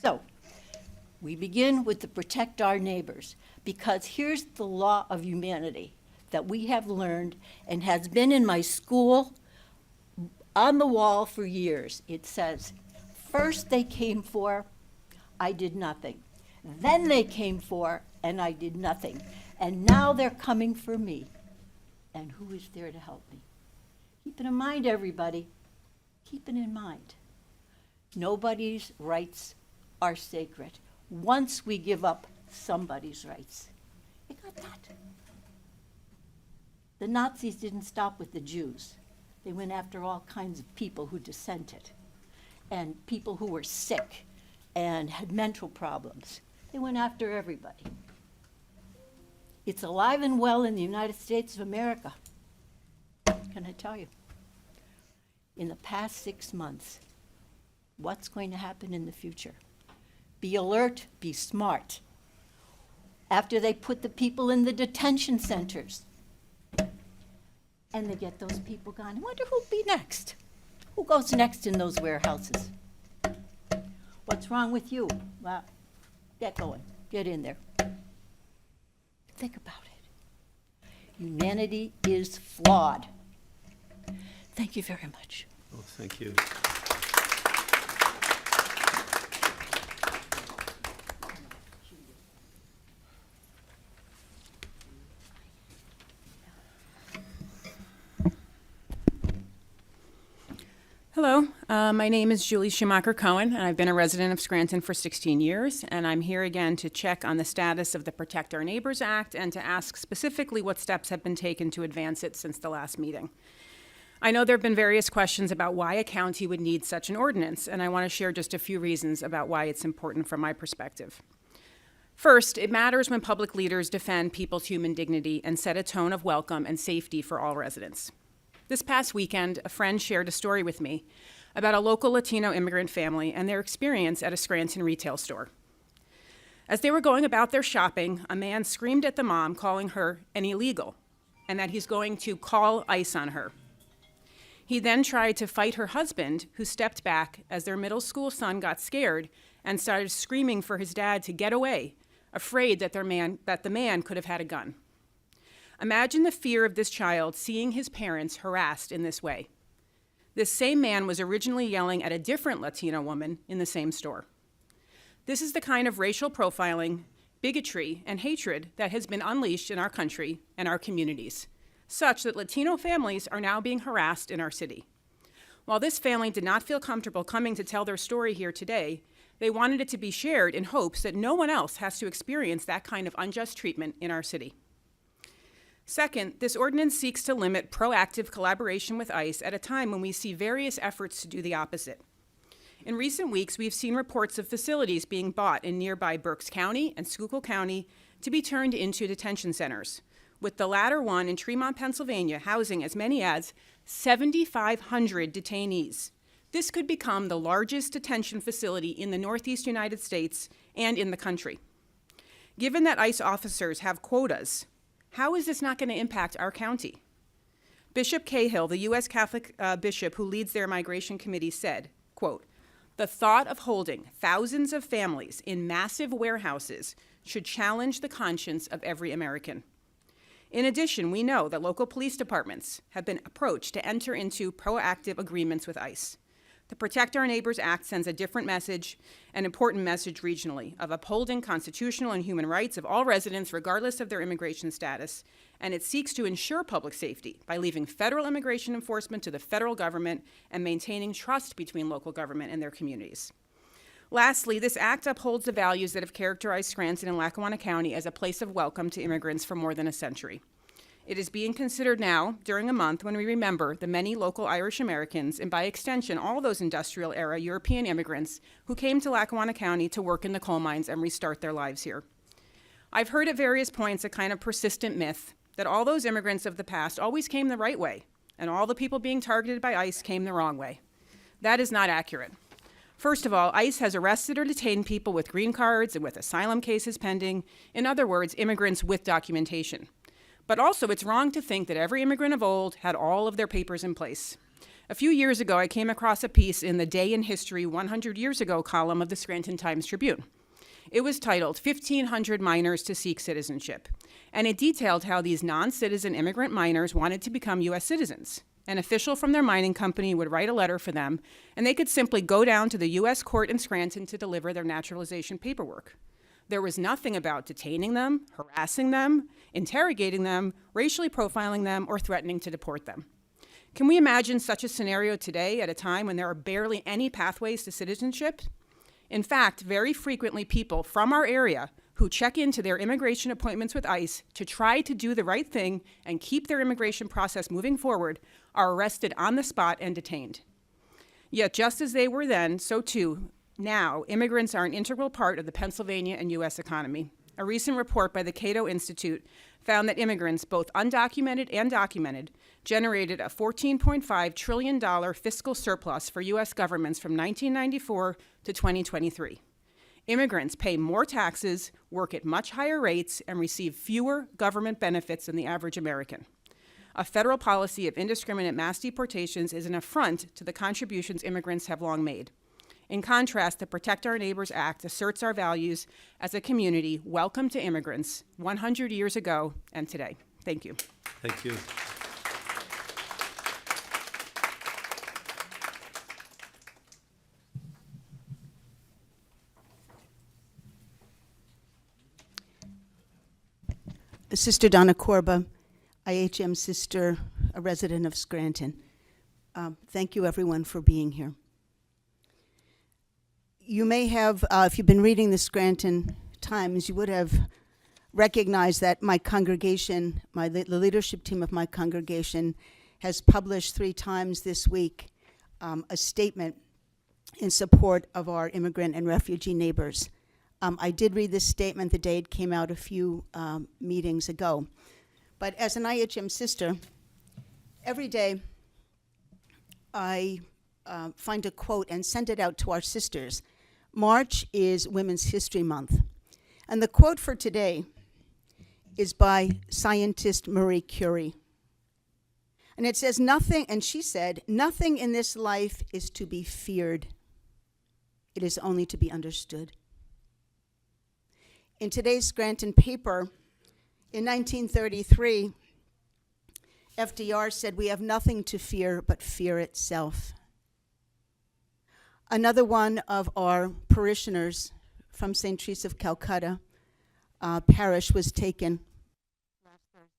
So, we begin with the protect our neighbors, because here's the law of humanity that we have learned and has been in my school on the wall for years. It says, first they came for, I did nothing. Then they came for, and I did nothing. And now they're coming for me. And who is there to help me? Keep it in mind, everybody. Keep it in mind. Nobody's rights are sacred. Once we give up somebody's rights. You got that? The Nazis didn't stop with the Jews. They went after all kinds of people who dissented and people who were sick and had mental problems. They went after everybody. It's alive and well in the United States of America. Can I tell you? In the past 6 months, what's going to happen in the future? Be alert, be smart. After they put the people in the detention centers, and they get those people gone, I wonder who'll be next. Who goes next in those warehouses? What's wrong with you? Well, get going, get in there. Think about it. Humanity is flawed. Thank you very much. Oh, thank you. Hello, my name is Julie Schumacher-Cohen, and I've been a resident of Scranton for 16 years, and I'm here again to check on the status of the Protect Our Neighbors Act and to ask specifically what steps have been taken to advance it since the last meeting. I know there have been various questions about why a county would need such an ordinance, and I want to share just a few reasons about why it's important from my perspective. First, it matters when public leaders defend people's human dignity and set a tone of welcome and safety for all residents. This past weekend, a friend shared a story with me about a local Latino immigrant family and their experience at a Scranton retail store. As they were going about their shopping, a man screamed at the mom, calling her an illegal, and that he's going to call ICE on her. He then tried to fight her husband, who stepped back as their middle school son got scared and started screaming for his dad to get away, afraid that the man could have had a gun. Imagine the fear of this child seeing his parents harassed in this way. This same man was originally yelling at a different Latino woman in the same store. This is the kind of racial profiling, bigotry, and hatred that has been unleashed in our country and our communities, such that Latino families are now being harassed in our city. While this family did not feel comfortable coming to tell their story here today, they wanted it to be shared in hopes that no one else has to experience that kind of unjust treatment in our city. Second, this ordinance seeks to limit proactive collaboration with ICE at a time when we see various efforts to do the opposite. In recent weeks, we've seen reports of facilities being bought in nearby Berks County and Schuylkill County to be turned into detention centers, with the latter one in Tremont, Pennsylvania, housing as many as 7,500 detainees. This could become the largest detention facility in the Northeast United States and in the country. Given that ICE officers have quotas, how is this not going to impact our county? Bishop Cahill, the U.S. Catholic bishop who leads their migration committee, said, quote, "The thought of holding thousands of families in massive warehouses should challenge the conscience of every American." In addition, we know that local police departments have been approached to enter into proactive agreements with ICE. The Protect Our Neighbors Act sends a different message, an important message regionally, of upholding constitutional and human rights of all residents regardless of their immigration status, and it seeks to ensure public safety by leaving federal immigration enforcement to the federal government and maintaining trust between local government and their communities. Lastly, this act upholds the values that have characterized Scranton and Lackawanna County as a place of welcome to immigrants for more than a century. It is being considered now during a month when we remember the many local Irish Americans, and by extension, all those industrial-era European immigrants who came to Lackawanna County to work in the coal mines and restart their lives here. I've heard at various points a kind of persistent myth that all those immigrants of the past always came the right way, and all the people being targeted by ICE came the wrong way. That is not accurate. First of all, ICE has arrested or detained people with green cards and with asylum cases pending. In other words, immigrants with documentation. But also, it's wrong to think that every immigrant of old had all of their papers in place. A few years ago, I came across a piece in the Day in History 100 Years Ago column of the Scranton Times-Tribune. It was titled 1,500 Minors to Seek Citizenship, and it detailed how these non-citizen immigrant minors wanted to become U.S. citizens. An official from their mining company would write a letter for them, and they could simply go down to the U.S. court in Scranton to deliver their naturalization paperwork. There was nothing about detaining them, harassing them, interrogating them, racially profiling them, or threatening to deport them. Can we imagine such a scenario today at a time when there are barely any pathways to citizenship? In fact, very frequently people from our area who check into their immigration appointments with ICE to try to do the right thing and keep their immigration process moving forward are arrested on the spot and detained. Yet just as they were then, so too now, immigrants are an integral part of the Pennsylvania and U.S. economy. A recent report by the Cato Institute found that immigrants, both undocumented and documented, generated a $14.5 trillion fiscal surplus for U.S. governments from 1994 to 2023. Immigrants pay more taxes, work at much higher rates, and receive fewer government benefits than the average American. A federal policy of indiscriminate mass deportations is an affront to the contributions immigrants have long made. In contrast, the Protect Our Neighbors Act asserts our values as a community welcome to immigrants 100 years ago and today. Thank you. Thank you. Sister Donna Corba, IHM sister, a resident of Scranton. Thank you, everyone, for being here. You may have, if you've been reading the Scranton Times, you would have recognized that my congregation, the leadership team of my congregation, has published 3 times this week a statement in support of our immigrant and refugee neighbors. I did read this statement the day it came out a few meetings ago. But as an IHM sister, every day I find a quote and send it out to our sisters. March is Women's History Month. And the quote for today is by scientist Marie Curie. And it says, nothing, and she said, nothing in this life is to be feared. It is only to be understood. In today's Scranton paper, in 1933, FDR said, we have nothing to fear but fear itself. Another one of our parishioners from St. Teresa of Calcutta parish was taken last Thursday.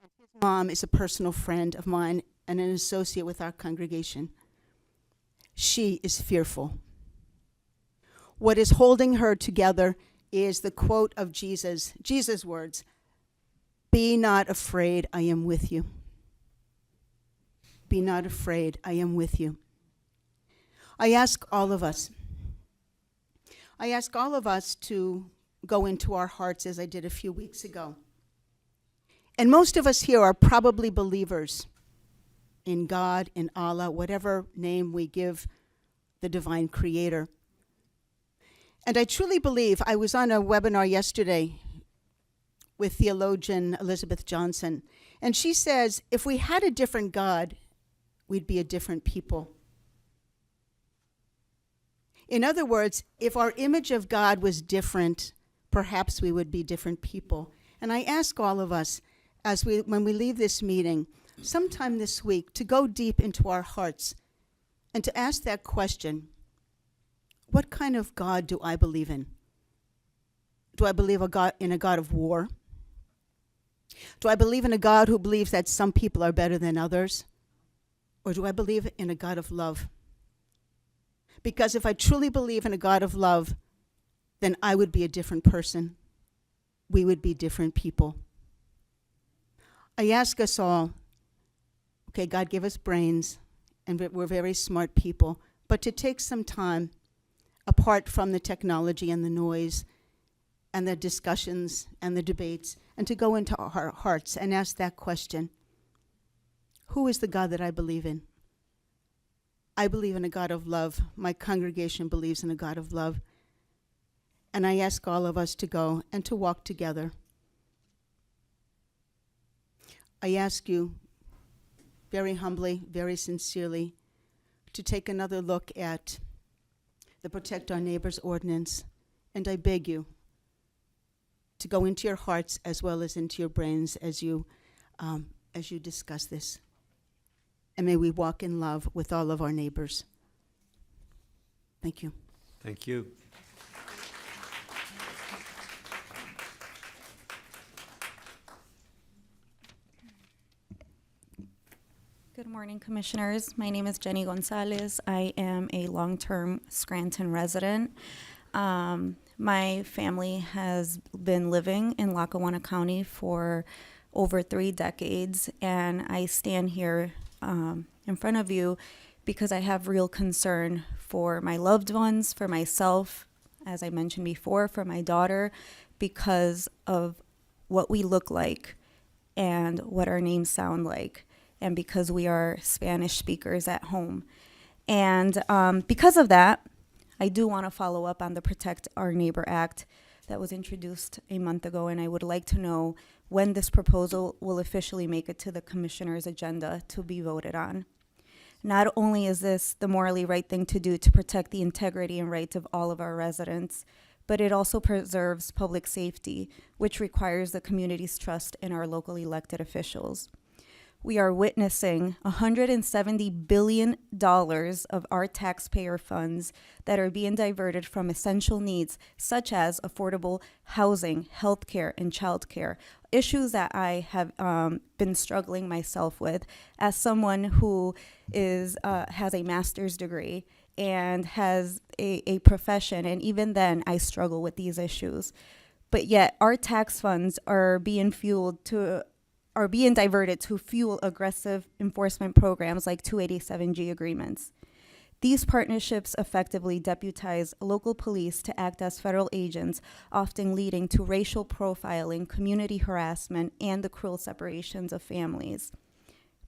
And his mom is a personal friend of mine and an associate with our congregation. She is fearful. What is holding her together is the quote of Jesus' words, "Be not afraid, I am with you. Be not afraid, I am with you." I ask all of us to go into our hearts as I did a few weeks ago. And most of us here are probably believers in God, in Allah, whatever name we give the divine creator. And I truly believe, I was on a webinar yesterday with theologian Elizabeth Johnson, and she says, if we had a different God, we'd be a different people. In other words, if our image of God was different, perhaps we would be different people. And I ask all of us, when we leave this meeting, sometime this week, to go deep into our hearts and to ask that question, what kind of God do I believe in? Do I believe in a God of war? Do I believe in a God who believes that some people are better than others? Or do I believe in a God of love? Because if I truly believe in a God of love, then I would be a different person. We would be different people. I ask us all, okay, God gave us brains, and we're very smart people, but to take some time, apart from the technology and the noise and the discussions and the debates, and to go into our hearts and ask that question, who is the God that I believe in? I believe in a God of love. My congregation believes in a God of love. And I ask all of us to go and to walk together. I ask you very humbly, very sincerely, to take another look at the Protect Our Neighbors ordinance, and I beg you to go into your hearts as well as into your brains as you discuss this. And may we walk in love with all of our neighbors. Thank you. Thank you. Good morning, Commissioners. My name is Jenny Gonzalez. I am a long-term Scranton resident. My family has been living in Lackawanna County for over 3 decades, and I stand here in front of you because I have real concern for my loved ones, for myself, as I mentioned before, for my daughter, because of what we look like and what our names sound like, and because we are Spanish speakers at home. And because of that, I do want to follow up on the Protect Our Neighbor Act that was introduced a month ago, and I would like to know when this proposal will officially make it to the Commissioner's agenda to be voted on. Not only is this the morally right thing to do to protect the integrity and rights of all of our residents, but it also preserves public safety, which requires the community's trust in our locally elected officials. We are witnessing $170 billion of our taxpayer funds that are being diverted from essential needs such as affordable housing, healthcare, and childcare, issues that I have been struggling myself with as someone who has a master's degree and has a profession, and even then I struggle with these issues. But yet our tax funds are being diverted to fuel aggressive enforcement programs like 287G agreements. These partnerships effectively deputize local police to act as federal agents, often leading to racial profiling, community harassment, and the cruel separations of families.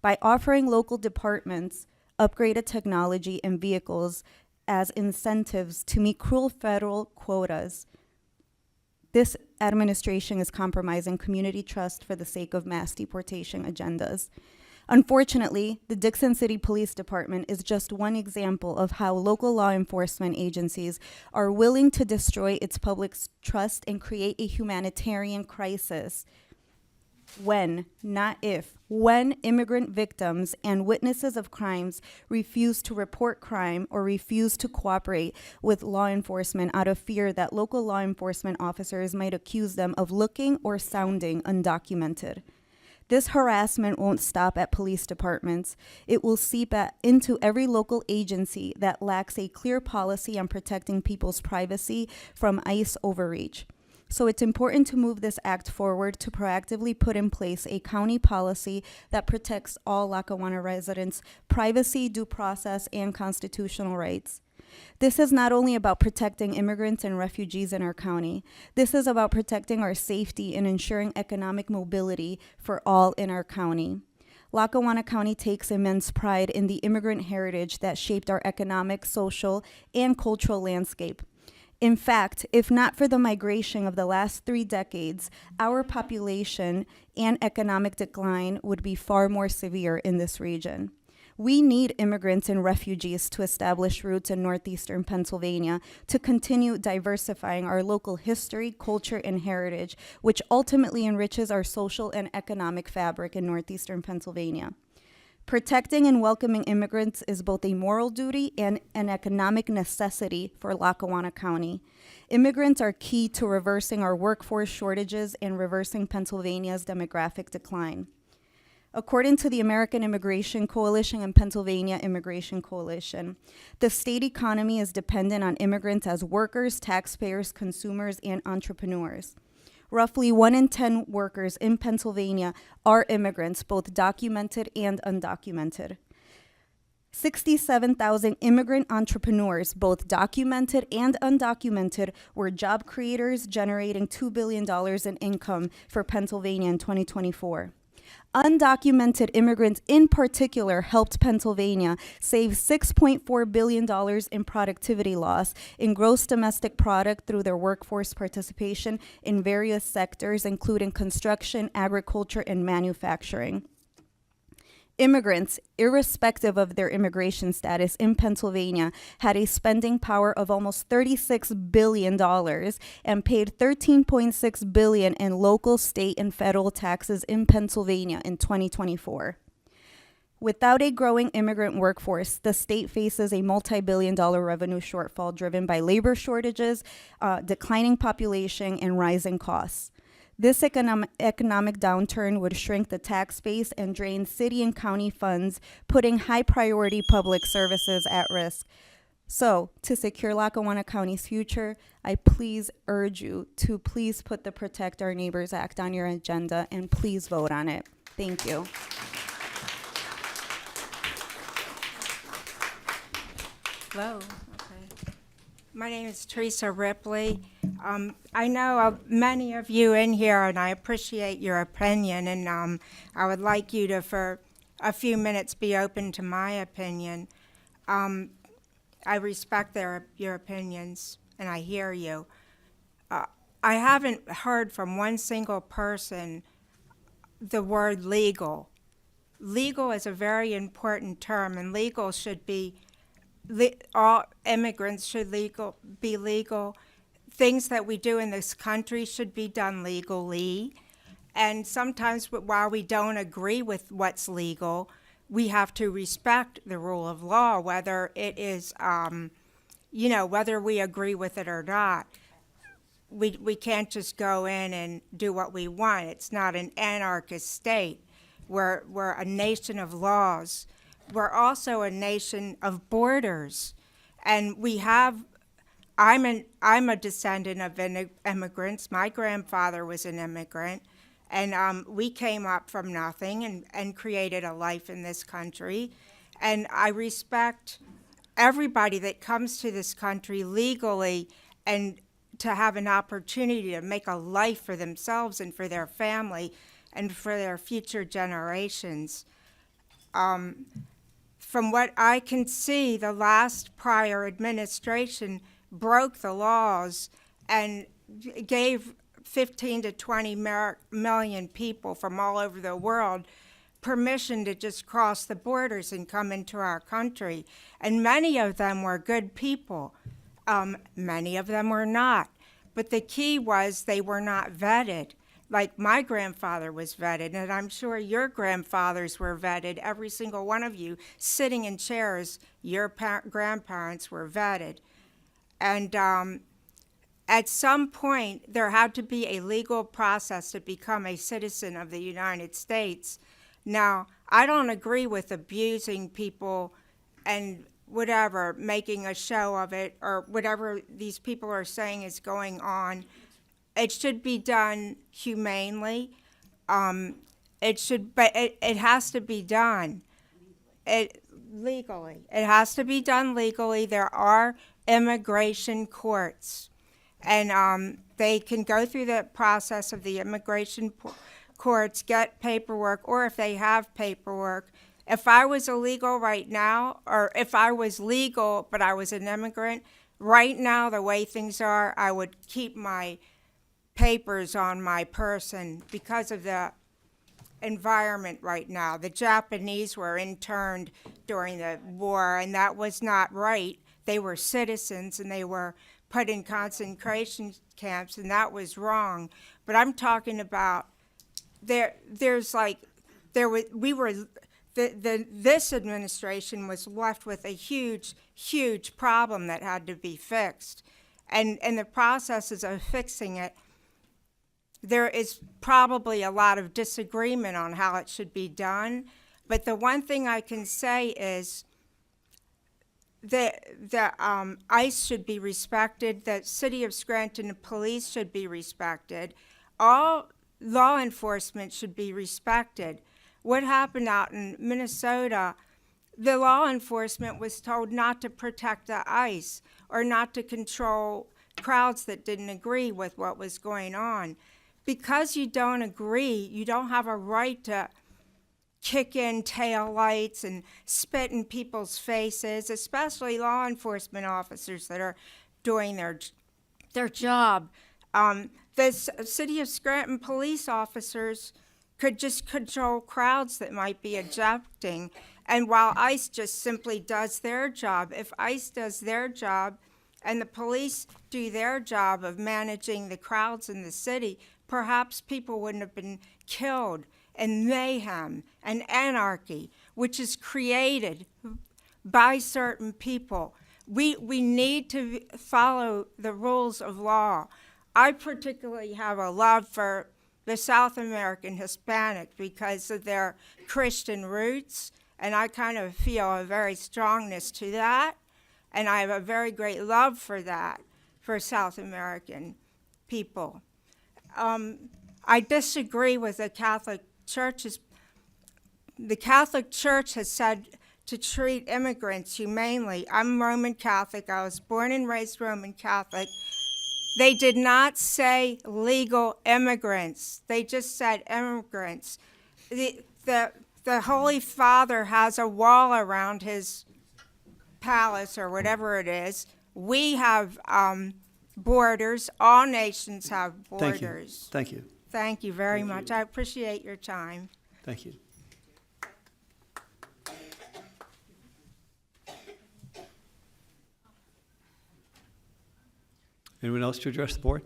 By offering local departments upgraded technology and vehicles as incentives to meet cruel federal quotas, this administration is compromising community trust for the sake of mass deportation agendas. Unfortunately, the Dixon City Police Department is just one example of how local law enforcement agencies are willing to destroy its public's trust and create a humanitarian crisis when, not if, when immigrant victims and witnesses of crimes refuse to report crime or refuse to cooperate with law enforcement out of fear that local law enforcement officers might accuse them of looking or sounding undocumented. This harassment won't stop at police departments. It will seep into every local agency that lacks a clear policy on protecting people's privacy from ICE overreach. So it's important to move this act forward to proactively put in place a county policy that protects all Lackawanna residents' privacy, due process, and constitutional rights. This is not only about protecting immigrants and refugees in our county. This is about protecting our safety and ensuring economic mobility for all in our county. Lackawanna County takes immense pride in the immigrant heritage that shaped our economic, social, and cultural landscape. In fact, if not for the migration of the last 3 decades, our population and economic decline would be far more severe in this region. We need immigrants and refugees to establish roots in northeastern Pennsylvania to continue diversifying our local history, culture, and heritage, which ultimately enriches our social and economic fabric in northeastern Pennsylvania. Protecting and welcoming immigrants is both a moral duty and an economic necessity for Lackawanna County. Immigrants are key to reversing our workforce shortages and reversing Pennsylvania's demographic decline. According to the American Immigration Coalition and Pennsylvania Immigration Coalition, the state economy is dependent on immigrants as workers, taxpayers, consumers, and entrepreneurs. Roughly 1 in 10 workers in Pennsylvania are immigrants, both documented and undocumented. 67,000 immigrant entrepreneurs, both documented and undocumented, were job creators, generating $2 billion in income for Pennsylvania in 2024. Undocumented immigrants in particular helped Pennsylvania save $6.4 billion in productivity loss in gross domestic product through their workforce participation in various sectors, including construction, agriculture, and manufacturing. Immigrants, irrespective of their immigration status in Pennsylvania, had a spending power of almost $36 billion and paid $13.6 billion in local, state, and federal taxes in Pennsylvania in 2024. Without a growing immigrant workforce, the state faces a multi-billion-dollar revenue shortfall driven by labor shortages, declining population, and rising costs. This economic downturn would shrink the tax base and drain city and county funds, putting high-priority public services at risk. So, to secure Lackawanna County's future, I please urge you to please put the Protect Our Neighbors Act on your agenda and please vote on it. Thank you. Hello. Okay. My name is Teresa Ripley. I know many of you in here, and I appreciate your opinion, and I would like you to, for a few minutes, be open to my opinion. I respect your opinions, and I hear you. I haven't heard from one single person the word legal. Legal is a very important term, and legal should be all immigrants should be legal. Things that we do in this country should be done legally. And sometimes while we don't agree with what's legal, we have to respect the rule of law, whether it is, whether we agree with it or not. We can't just go in and do what we want. It's not an anarchist state. We're a nation of laws. We're also a nation of borders, and I'm a descendant of immigrants. My grandfather was an immigrant, and we came up from nothing and created a life in this country. And I respect everybody that comes to this country legally and to have an opportunity to make a life for themselves and for their family and for their future generations. From what I can see, the last prior administration broke the laws and gave 15 to 20 million people from all over the world permission to just cross the borders and come into our country. And many of them were good people. Many of them were not. But the key was they were not vetted. Like my grandfather was vetted, and I'm sure your grandfathers were vetted. Every single one of you sitting in chairs, your grandparents were vetted. And at some point, there had to be a legal process to become a citizen of the United States. Now, I don't agree with abusing people and whatever, making a show of it, or whatever these people are saying is going on. It should be done humanely. It has to be done. legally. It has to be done legally. There are immigration courts, and they can go through the process of the immigration courts, get paperwork, or if they have paperwork. If I was illegal right now, or if I was legal but I was an immigrant, right now the way things are, I would keep my papers on my person because of the environment right now. The Japanese were interned during the war, and that was not right. They were citizens, and they were put in concentration camps, and that was wrong. But I'm talking about this administration was left with a huge problem that had to be fixed. And in the processes of fixing it, there is probably a lot of disagreement on how it should be done. But the one thing I can say is that ICE should be respected, that City of Scranton police should be respected. All law enforcement should be respected. What happened out in Minnesota, the law enforcement was told not to protect the ICE or not to control crowds that didn't agree with what was going on. Because you don't agree, you don't have a right to kick in taillights and spit in people's faces, especially law enforcement officers that are doing their job. The City of Scranton police officers could just control crowds that might be objecting. And while ICE just simply does their job, if ICE does their job and the police do their job of managing the crowds in the city, perhaps people wouldn't have been killed, and mayhem and anarchy, which is created by certain people. We need to follow the rules of law. I particularly have a love for the South American Hispanic because of their Christian roots, and I kind of feel a very strongness to that, and I have a very great love for that, for South American people. I disagree with the Catholic Church's. The Catholic Church has said to treat immigrants humanely. I'm Roman Catholic. I was born and raised Roman Catholic. They did not say legal immigrants. They just said immigrants. The Holy Father has a wall around his palace or whatever it is. We have borders. All nations have borders. Thank you. Thank you very much. I appreciate your time. Thank you. Anyone else to address the board?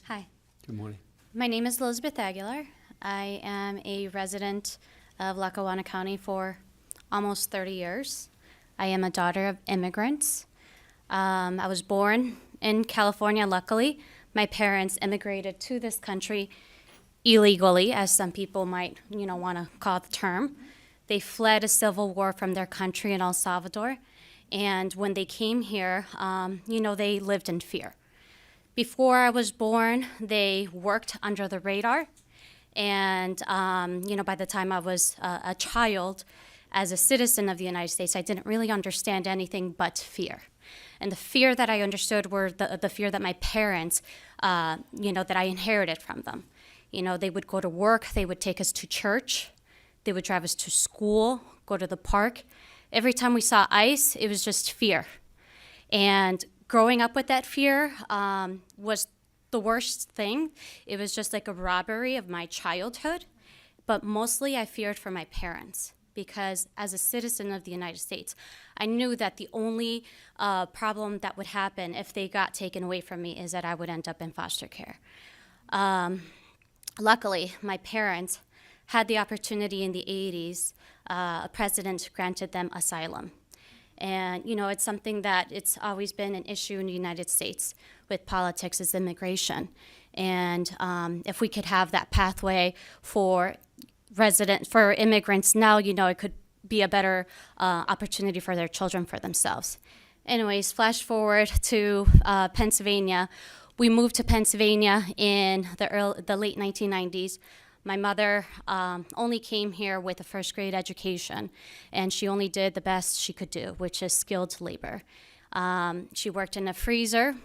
Hi. Good morning. My name is Elizabeth Aguilar. I am a resident of Lackawanna County for almost 30 years. I am a daughter of immigrants. I was born in California, luckily. My parents immigrated to this country illegally, as some people might, want to call the term. They fled a civil war from their country in El Salvador. And when they came here, they lived in fear. Before I was born, they worked under the radar. And, by the time I was a child, as a citizen of the United States, I didn't really understand anything but fear. And the fear that I understood were the fear that my parents, that I inherited from them. They would go to work, they would take us to church, they would drive us to school, go to the park. Every time we saw ICE, it was just fear. And growing up with that fear was the worst thing. It was just like a robbery of my childhood. But mostly I feared for my parents, because as a citizen of the United States, I knew that the only problem that would happen if they got taken away from me is that I would end up in foster care. Luckily, my parents had the opportunity in the 80s. A president granted them asylum. And, it's something that it's always been an issue in the United States with politics is immigration. And if we could have that pathway for immigrants now, it could be a better opportunity for their children, for themselves. anyways, flash forward to Pennsylvania. We moved to Pennsylvania in the late 1990s. My mother only came here with a first grade education, and she only did the best she could do, which is skilled labor. She worked in a freezer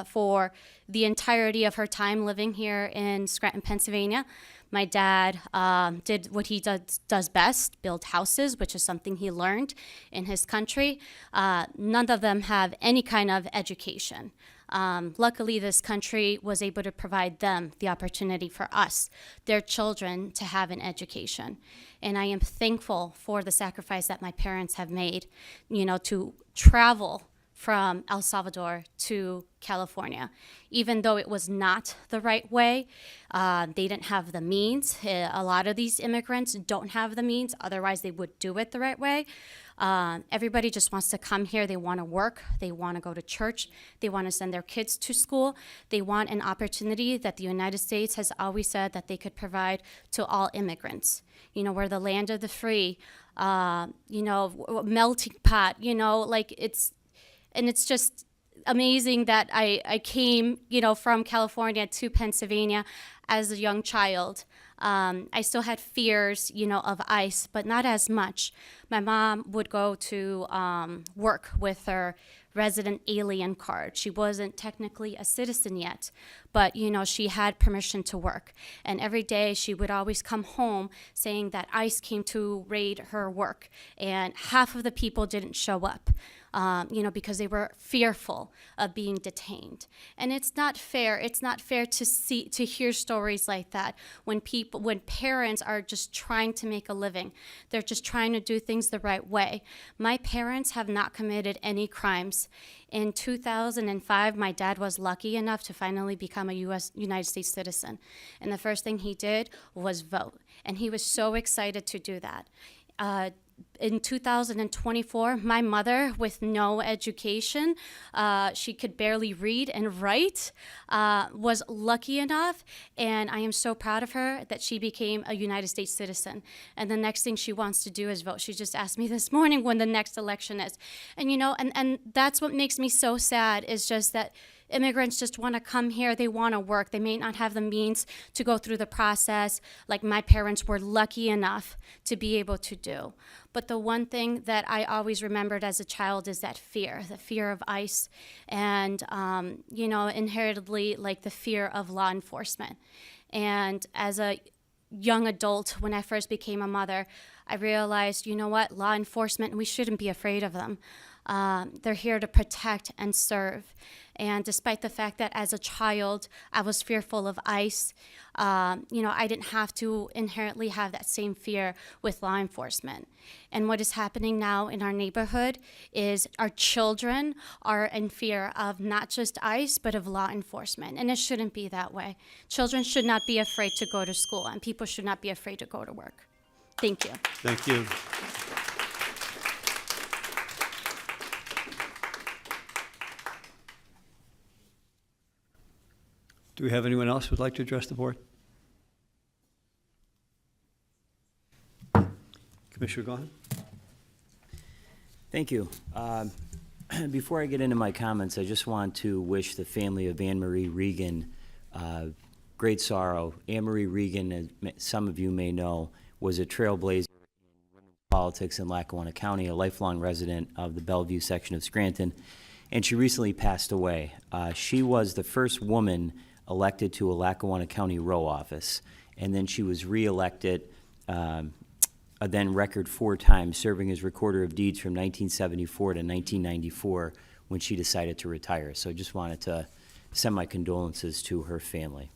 for the entirety of her time living here in Scranton, Pennsylvania. My dad did what he does best, build houses, which is something he learned in his country. None of them have any kind of education. Luckily, this country was able to provide them the opportunity for us, their children, to have an education. And I am thankful for the sacrifice that my parents have made, to travel from El Salvador to California. Even though it was not the right way, they didn't have the means. A lot of these immigrants don't have the means, otherwise they would do it the right way. Everybody just wants to come here. They want to work. They want to go to church. They want to send their kids to school. They want an opportunity that the United States has always said that they could provide to all immigrants. We're the land of the free, melting pot, it's just amazing that I came, from California to Pennsylvania as a young child. I still had fears, of ICE, but not as much. My mom would go to work with her resident alien card. She wasn't technically a citizen yet, but, she had permission to work. And every day she would always come home saying that ICE came to raid her work, and half of the people didn't show up. Because they were fearful of being detained. And it's not fair. It's not fair to hear stories like that when parents are just trying to make a living. They're just trying to do things the right way. My parents have not committed any crimes. In 2005, my dad was lucky enough to finally become a United States citizen. And the first thing he did was vote. And he was so excited to do that. In 2024, my mother, with no education, she could barely read and write, was lucky enough, and I am so proud of her that she became a United States citizen. And the next thing she wants to do is vote. She just asked me this morning when the next election is. And, and that's what makes me so sad, is just that immigrants just want to come here. They want to work. They may not have the means to go through the process like my parents were lucky enough to be able to do. But the one thing that I always remembered as a child is that fear, the fear of ICE, and, inheritedly, like the fear of law enforcement. And as a young adult, when I first became a mother, I realized, law enforcement, we shouldn't be afraid of them. They're here to protect and serve. And despite the fact that as a child, I was fearful of ICE, I didn't have to inherently have that same fear with law enforcement. And what is happening now in our neighborhood is our children are in fear of not just ICE, but of law enforcement. And it shouldn't be that way. Children should not be afraid to go to school, and people should not be afraid to go to work. Thank you. Thank you. Do we have anyone else who would like to address the board? Commissioner Gahan? Thank you. Before I get into my comments, I just want to wish the family of Anne Marie Regan great sorrow. Anne Marie Regan, as some of you may know, was a trailblazer in women's politics in Lackawanna County, a lifelong resident of the Bellevue section of Scranton, and she recently passed away. She was the first woman elected to a Lackawanna County row office, and then she was re-elected a then record 4 times, serving as Recorder of Deeds from 1974 to 1994 when she decided to retire. So I just wanted to send my condolences to her family.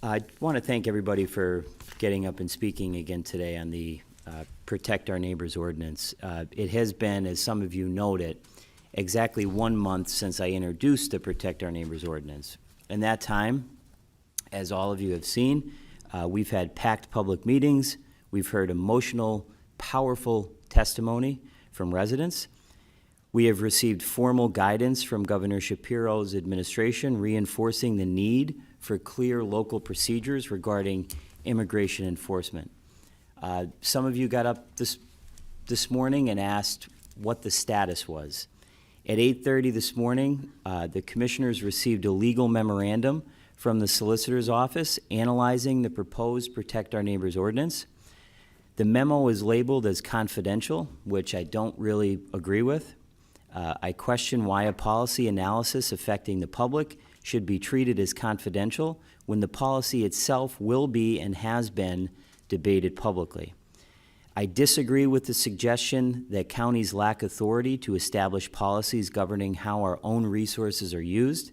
I want to thank everybody for getting up and speaking again today on the Protect Our Neighbors Ordinance. It has been, as some of you noted, exactly 1 month since I introduced the Protect Our Neighbors Ordinance. In that time, as all of you have seen, we've had packed public meetings, we've heard emotional, powerful testimony from residents. We have received formal guidance from Governor Shapiro's administration reinforcing the need for clear local procedures regarding immigration enforcement. Some of you got up this morning and asked, what the status was. At 8:30 this morning, the commissioners received a legal memorandum from the solicitor's office analyzing the proposed Protect Our Neighbors ordinance. The memo is labeled as confidential, which I don't really agree with. I question why a policy analysis affecting the public should be treated as confidential when the policy itself will be and has been debated publicly. I disagree with the suggestion that counties lack authority to establish policies governing how our own resources are used.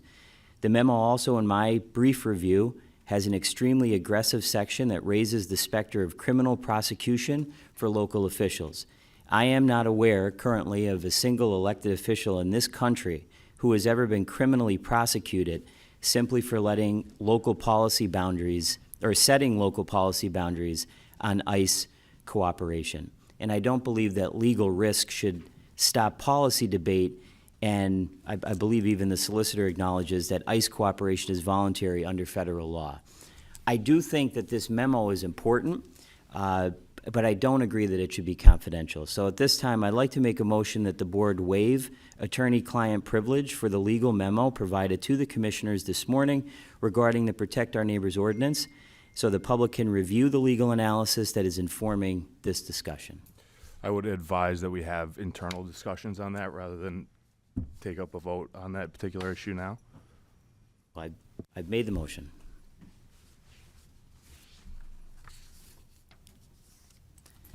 The memo also, in my brief review, has an extremely aggressive section that raises the specter of criminal prosecution for local officials. I am not aware currently of a single elected official in this country who has ever been criminally prosecuted simply for letting local policy boundaries, or setting local policy boundaries on ICE cooperation. And I don't believe that legal risk should stop policy debate, and I believe even the solicitor acknowledges that ICE cooperation is voluntary under federal law. I do think that this memo is important, but I don't agree that it should be confidential. So at this time, I'd like to make a motion that the board waive attorney-client privilege for the legal memo provided to the commissioners this morning regarding the Protect Our Neighbors ordinance, so the public can review the legal analysis that is informing this discussion. I would advise that we have internal discussions on that rather than take up a vote on that particular issue now. I've made the motion.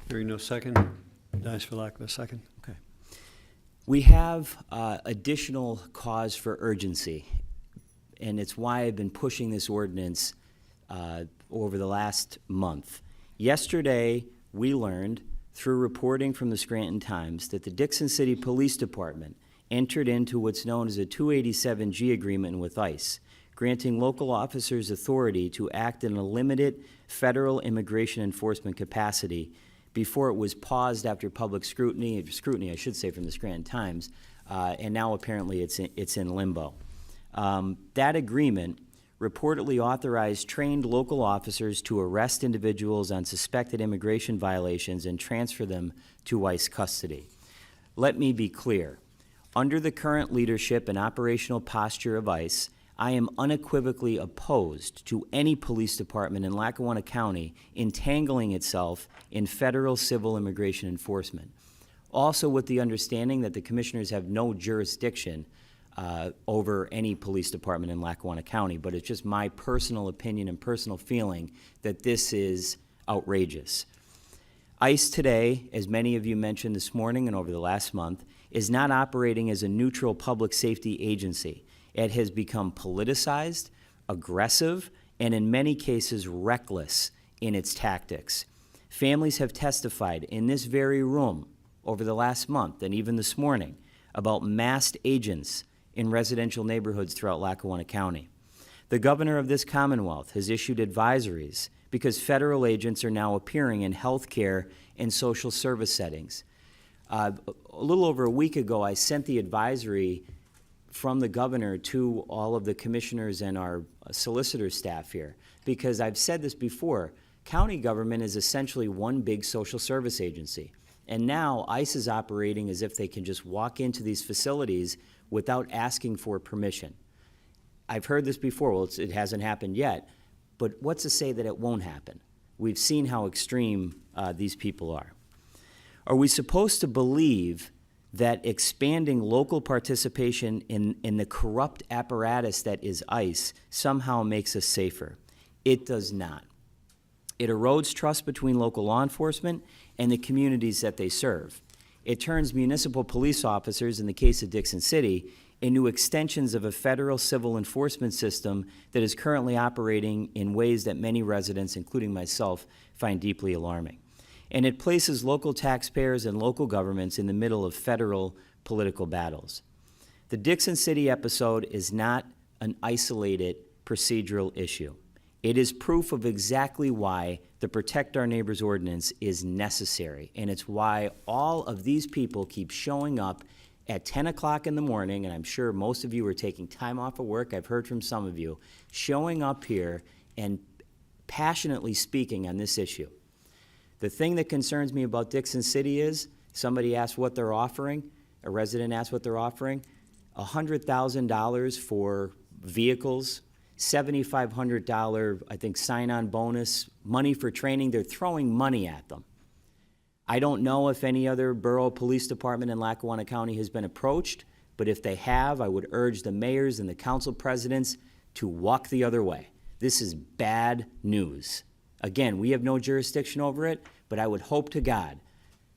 Hearing no second, dies for lack of a second. Okay. We have additional cause for urgency, and it's why I've been pushing this ordinance over the last month. Yesterday, we learned through reporting from the Scranton Times that the Dixon City Police Department entered into what's known as a 287G agreement with ICE, granting local officers authority to act in a limited federal immigration enforcement capacity before it was paused after public scrutiny, I should say, from the Scranton Times, and now apparently it's in limbo. That agreement reportedly authorized trained local officers to arrest individuals on suspected immigration violations and transfer them to ICE custody. Let me be clear. Under the current leadership and operational posture of ICE, I am unequivocally opposed to any police department in Lackawanna County entangling itself in federal civil immigration enforcement. Also with the understanding that the commissioners have no jurisdiction over any police department in Lackawanna County, but it's just my personal opinion and personal feeling that this is outrageous. ICE today, as many of you mentioned this morning and over the last month, is not operating as a neutral public safety agency. It has become politicized, aggressive, and in many cases reckless in its tactics. Families have testified in this very room over the last month and even this morning about masked agents in residential neighborhoods throughout Lackawanna County. The governor of this Commonwealth has issued advisories because federal agents are now appearing in healthcare and social service settings. A little over a week ago, I sent the advisory from the governor to all of the commissioners and our solicitor staff here, because I've said this before, county government is essentially one big social service agency. And now ICE is operating as if they can just walk into these facilities without asking for permission. I've heard this before, well, it hasn't happened yet, but what's to say that it won't happen? We've seen how extreme these people are. Are we supposed to believe that expanding local participation in the corrupt apparatus that is ICE somehow makes us safer? It does not. It erodes trust between local law enforcement and the communities that they serve. It turns municipal police officers, in the case of Dixon City, into extensions of a federal civil enforcement system that is currently operating in ways that many residents, including myself, find deeply alarming. And it places local taxpayers and local governments in the middle of federal political battles. The Dixon City episode is not an isolated procedural issue. It is proof of exactly why the Protect Our Neighbors ordinance is necessary, and it's why all of these people keep showing up at 10 o'clock in the morning, and I'm sure most of you are taking time off of work, I've heard from some of you, showing up here and passionately speaking on this issue. The thing that concerns me about Dixon City is Somebody asked what they're offering, a resident asked what they're offering, $100,000 for vehicles, $7,500, I think, sign-on bonus, money for training. They're throwing money at them. I don't know if any other borough police department in Lackawanna County has been approached, but if they have, I would urge the mayors and the council presidents to walk the other way. This is bad news. Again, we have no jurisdiction over it, but I would hope to God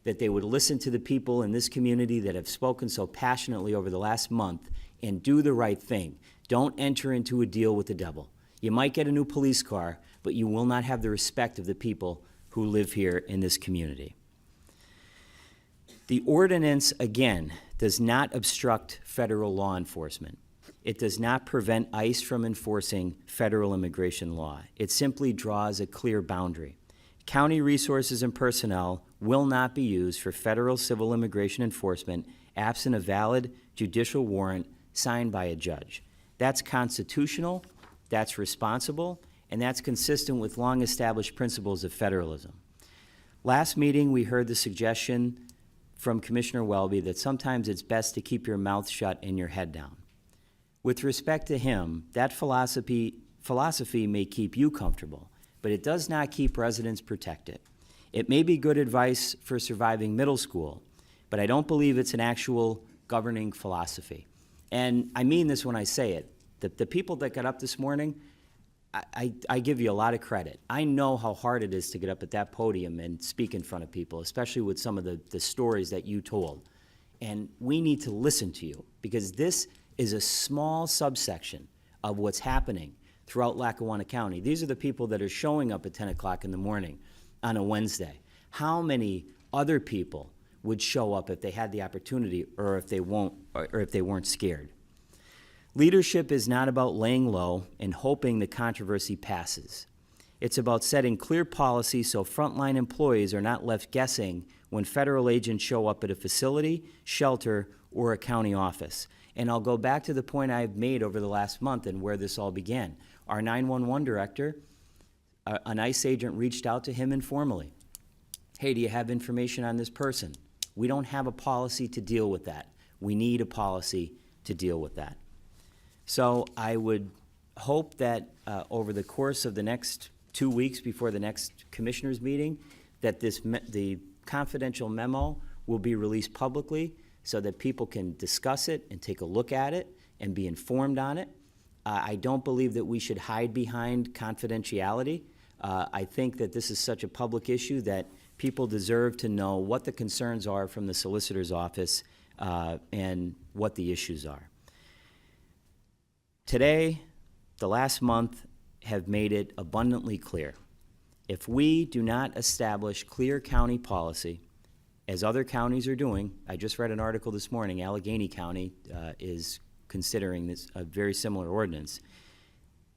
that they would listen to the people in this community that have spoken so passionately over the last month and do the right thing. Don't enter into a deal with the devil. You might get a new police car, but you will not have the respect of the people who live here in this community. The ordinance, again, does not obstruct federal law enforcement. It does not prevent ICE from enforcing federal immigration law. It simply draws a clear boundary. County resources and personnel will not be used for federal civil immigration enforcement absent a valid judicial warrant signed by a judge. That's constitutional, that's responsible, and that's consistent with long-established principles of federalism. Last meeting, we heard the suggestion from Commissioner Welby that sometimes it's best to keep your mouth shut and your head down. With respect to him, that philosophy may keep you comfortable, but it does not keep residents protected. It may be good advice for surviving middle school, but I don't believe it's an actual governing philosophy. And I mean this when I say it. The people that got up this morning, I give you a lot of credit. I know how hard it is to get up at that podium and speak in front of people, especially with some of the stories that you told. And we need to listen to you, because this is a small subsection of what's happening throughout Lackawanna County. These are the people that are showing up at 10 o'clock in the morning on a Wednesday. How many other people would show up if they had the opportunity, or if they weren't scared? Leadership is not about laying low and hoping the controversy passes. It's about setting clear policy so frontline employees are not left guessing when federal agents show up at a facility, shelter, or a county office. And I'll go back to the point I've made over the last month and where this all began. Our 911 director, an ICE agent reached out to him informally. Hey, do you have information on this person? We don't have a policy to deal with that. We need a policy to deal with that. So I would hope that over the course of the next 2 weeks before the next commissioners meeting, that the confidential memo will be released publicly so that people can discuss it and take a look at it and be informed on it. I don't believe that we should hide behind confidentiality. I think that this is such a public issue that people deserve to know what the concerns are from the solicitor's office and what the issues are. Today, the last month, have made it abundantly clear. If we do not establish clear county policy, as other counties are doing, I just read an article this morning, Allegheny County is considering this a very similar ordinance.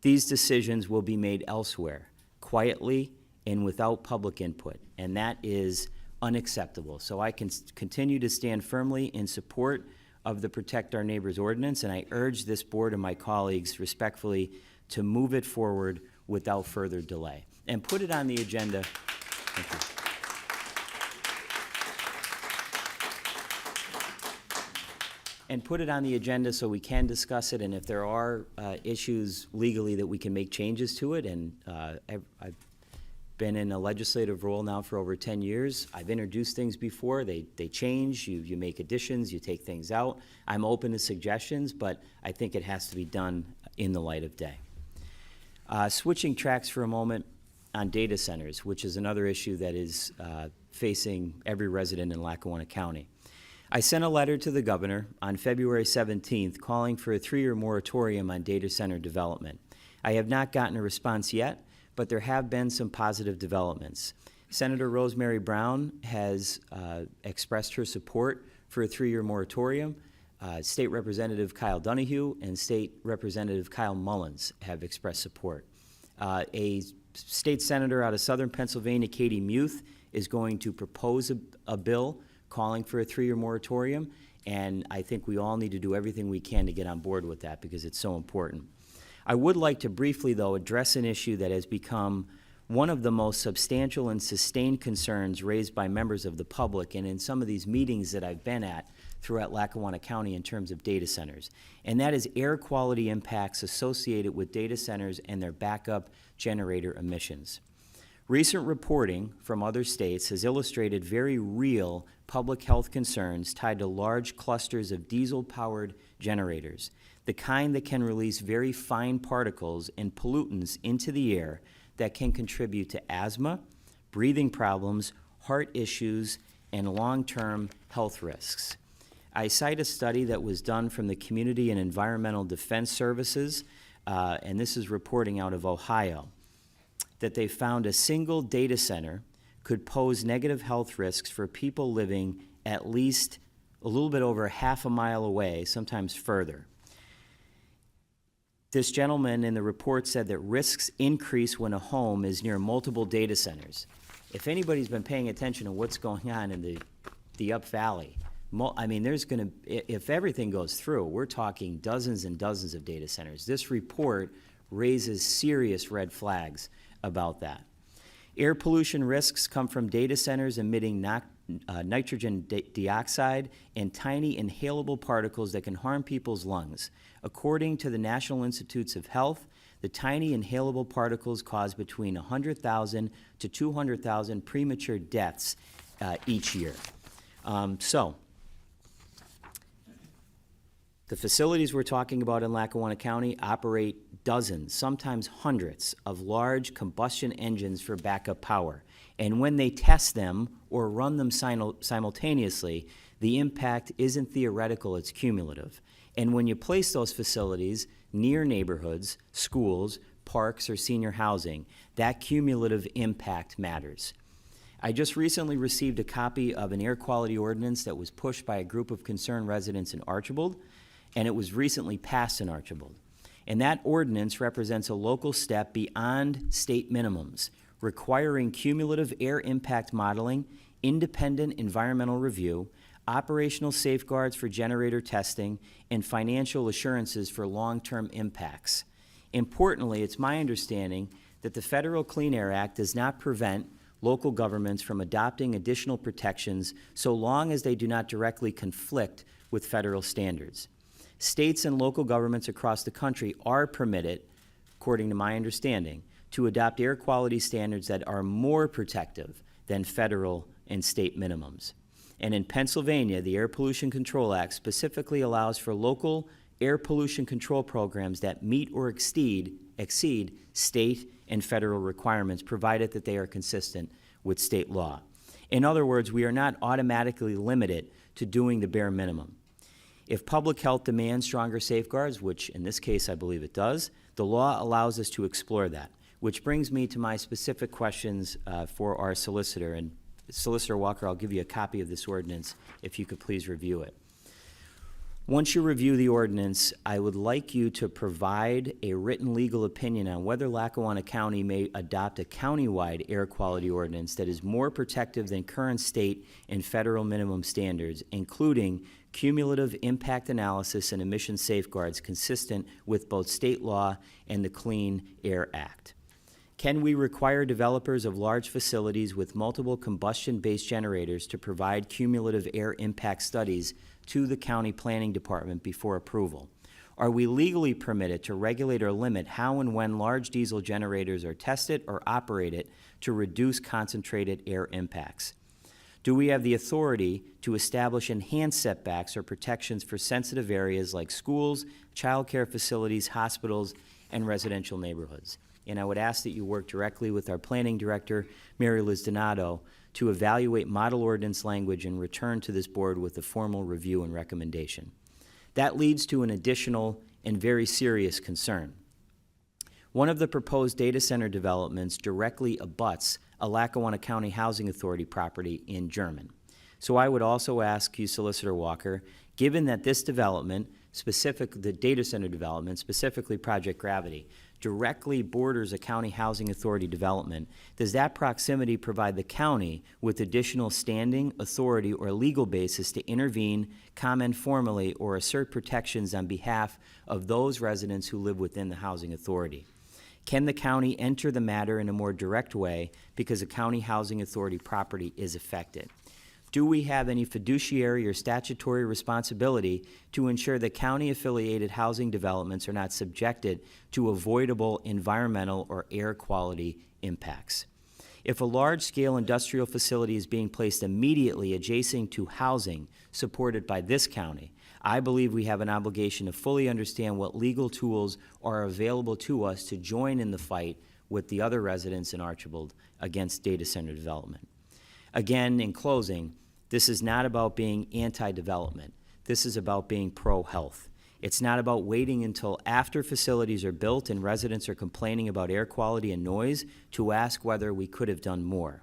These decisions will be made elsewhere, quietly and without public input, and that is unacceptable. So I can continue to stand firmly in support of the Protect Our Neighbors ordinance, and I urge this board and my colleagues respectfully to move it forward without further delay and put it on the agenda. Thank you. And put it on the agenda so we can discuss it, and if there are issues legally that we can make changes to it, and I've been in a legislative role now for over 10 years. I've introduced things before. They change. You make additions. You take things out. I'm open to suggestions, but I think it has to be done in the light of day. Switching tracks for a moment on data centers, which is another issue that is facing every resident in Lackawanna County. I sent a letter to the governor on February 17th calling for a 3-year moratorium on data center development. I have not gotten a response yet, but there have been some positive developments. Senator Rosemary Brown has expressed her support for a 3-year moratorium. State Representative Kyle Donahue and State Representative Kyle Mullins have expressed support. A state senator out of southern Pennsylvania, Katie Muth, is going to propose a bill calling for a 3-year moratorium, and I think we all need to do everything we can to get on board with that because it's so important. I would like to briefly, though, address an issue that has become one of the most substantial and sustained concerns raised by members of the public and in some of these meetings that I've been at throughout Lackawanna County in terms of data centers, and that is air quality impacts associated with data centers and their backup generator emissions. Recent reporting from other states has illustrated very real public health concerns tied to large clusters of diesel-powered generators, the kind that can release very fine particles and pollutants into the air that can contribute to asthma, breathing problems, heart issues, and long-term health risks. I cite a study that was done from the Community and Environmental Defense Services, and this is reporting out of Ohio, that they found a single data center could pose negative health risks for people living at least a little bit over half a mile away, sometimes further. This gentleman in the report said that risks increase when a home is near multiple data centers. If anybody's been paying attention to what's going on in the Up Valley, I mean, there's going to, if everything goes through, we're talking dozens and dozens of data centers. This report raises serious red flags about that. Air pollution risks come from data centers emitting nitrogen dioxide and tiny inhalable particles that can harm people's lungs. According to the National Institutes of Health, the tiny inhalable particles cause between 100,000 to 200,000 premature deaths each year. The facilities we're talking about in Lackawanna County operate dozens, sometimes hundreds, of large combustion engines for backup power. And when they test them or run them simultaneously, the impact isn't theoretical, it's cumulative. And when you place those facilities near neighborhoods, schools, parks, or senior housing, that cumulative impact matters. I just recently received a copy of an air quality ordinance that was pushed by a group of concerned residents in Archibald, and it was recently passed in Archibald. And that ordinance represents a local step beyond state minimums, requiring cumulative air impact modeling, independent environmental review, operational safeguards for generator testing, and financial assurances for long-term impacts. Importantly, it's my understanding that the Federal Clean Air Act does not prevent local governments from adopting additional protections so long as they do not directly conflict with federal standards. States and local governments across the country are permitted, according to my understanding, to adopt air quality standards that are more protective than federal and state minimums. And in Pennsylvania, the Air Pollution Control Act specifically allows for local air pollution control programs that meet or exceed state and federal requirements, provided that they are consistent with state law. In other words, we are not automatically limited to doing the bare minimum. If public health demands stronger safeguards, which in this case I believe it does, the law allows us to explore that, which brings me to my specific questions for our solicitor. And Solicitor Walker, I'll give you a copy of this ordinance if you could please review it. Once you review the ordinance, I would like you to provide a written legal opinion on whether Lackawanna County may adopt a countywide air quality ordinance that is more protective than current state and federal minimum standards, including cumulative impact analysis and emission safeguards consistent with both state law and the Clean Air Act. Can we require developers of large facilities with multiple combustion-based generators to provide cumulative air impact studies to the county planning department before approval? Are we legally permitted to regulate or limit how and when large diesel generators are tested or operated to reduce concentrated air impacts? Do we have the authority to establish enhanced setbacks or protections for sensitive areas like schools, child care facilities, hospitals, and residential neighborhoods? And I would ask that you work directly with our planning director, Mary Liz Donato, to evaluate model ordinance language and return to this board with a formal review and recommendation. That leads to an additional and very serious concern. One of the proposed data center developments directly abuts a Lackawanna County Housing Authority property in German. So I would also ask you, Solicitor Walker, given that this development, the data center development, specifically Project Gravity, directly borders a county housing authority development, does that proximity provide the county with additional standing, authority, or legal basis to intervene, comment formally, or assert protections on behalf of those residents who live within the housing authority? Can the county enter the matter in a more direct way because a county housing authority property is affected? Do we have any fiduciary or statutory responsibility to ensure that county-affiliated housing developments are not subjected to avoidable environmental or air quality impacts? If a large-scale industrial facility is being placed immediately adjacent to housing supported by this county, I believe we have an obligation to fully understand what legal tools are available to us to join in the fight with the other residents in Archibald against data center development. Again, in closing, this is not about being anti-development. This is about being pro-health. It's not about waiting until after facilities are built and residents are complaining about air quality and noise to ask whether we could have done more.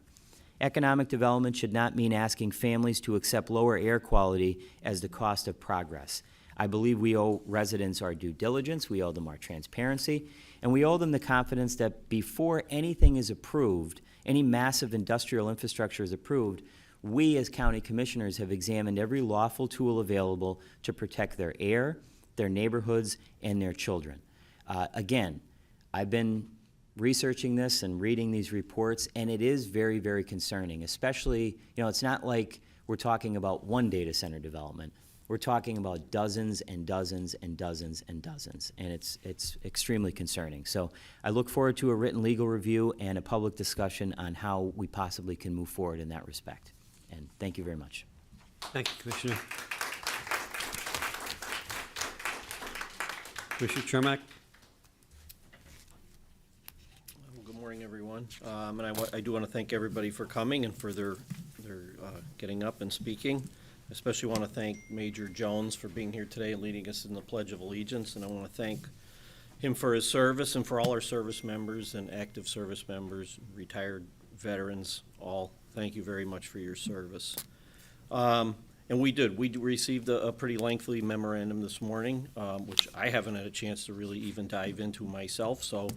Economic development should not mean asking families to accept lower air quality as the cost of progress. I believe we owe residents our due diligence, we owe them our transparency, and we owe them the confidence that before anything is approved, any massive industrial infrastructure is approved, we as county commissioners have examined every lawful tool available to protect their air, their neighborhoods, and their children. Again, I've been researching this and reading these reports, and it is very, very concerning, especially, it's not like we're talking about one data center development. We're talking about dozens and dozens and dozens and dozens, and it's extremely concerning. So I look forward to a written legal review and a public discussion on how we possibly can move forward in that respect. And thank you very much. Thank you, Commissioner. Commissioner Chermak? Good morning, everyone. And I do want to thank everybody for coming and for their getting up and speaking. I especially want to thank Major Jones for being here today and leading us in the Pledge of Allegiance. And I want to thank him for his service and for all our service members and active service members, retired veterans, all. Thank you very much for your service. And we received a pretty lengthy memorandum this morning, which I haven't had a chance to really even dive into myself. So,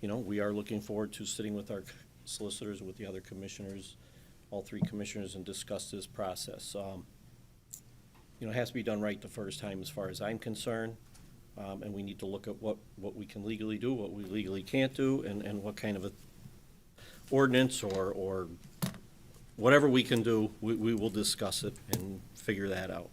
we are looking forward to sitting with our solicitors, with the other commissioners, all three commissioners, and discuss this process. It has to be done right the first time as far as I'm concerned. And we need to look at what we can legally do, what we legally can't do, and what kind of a ordinance or whatever we can do, we will discuss it and figure that out.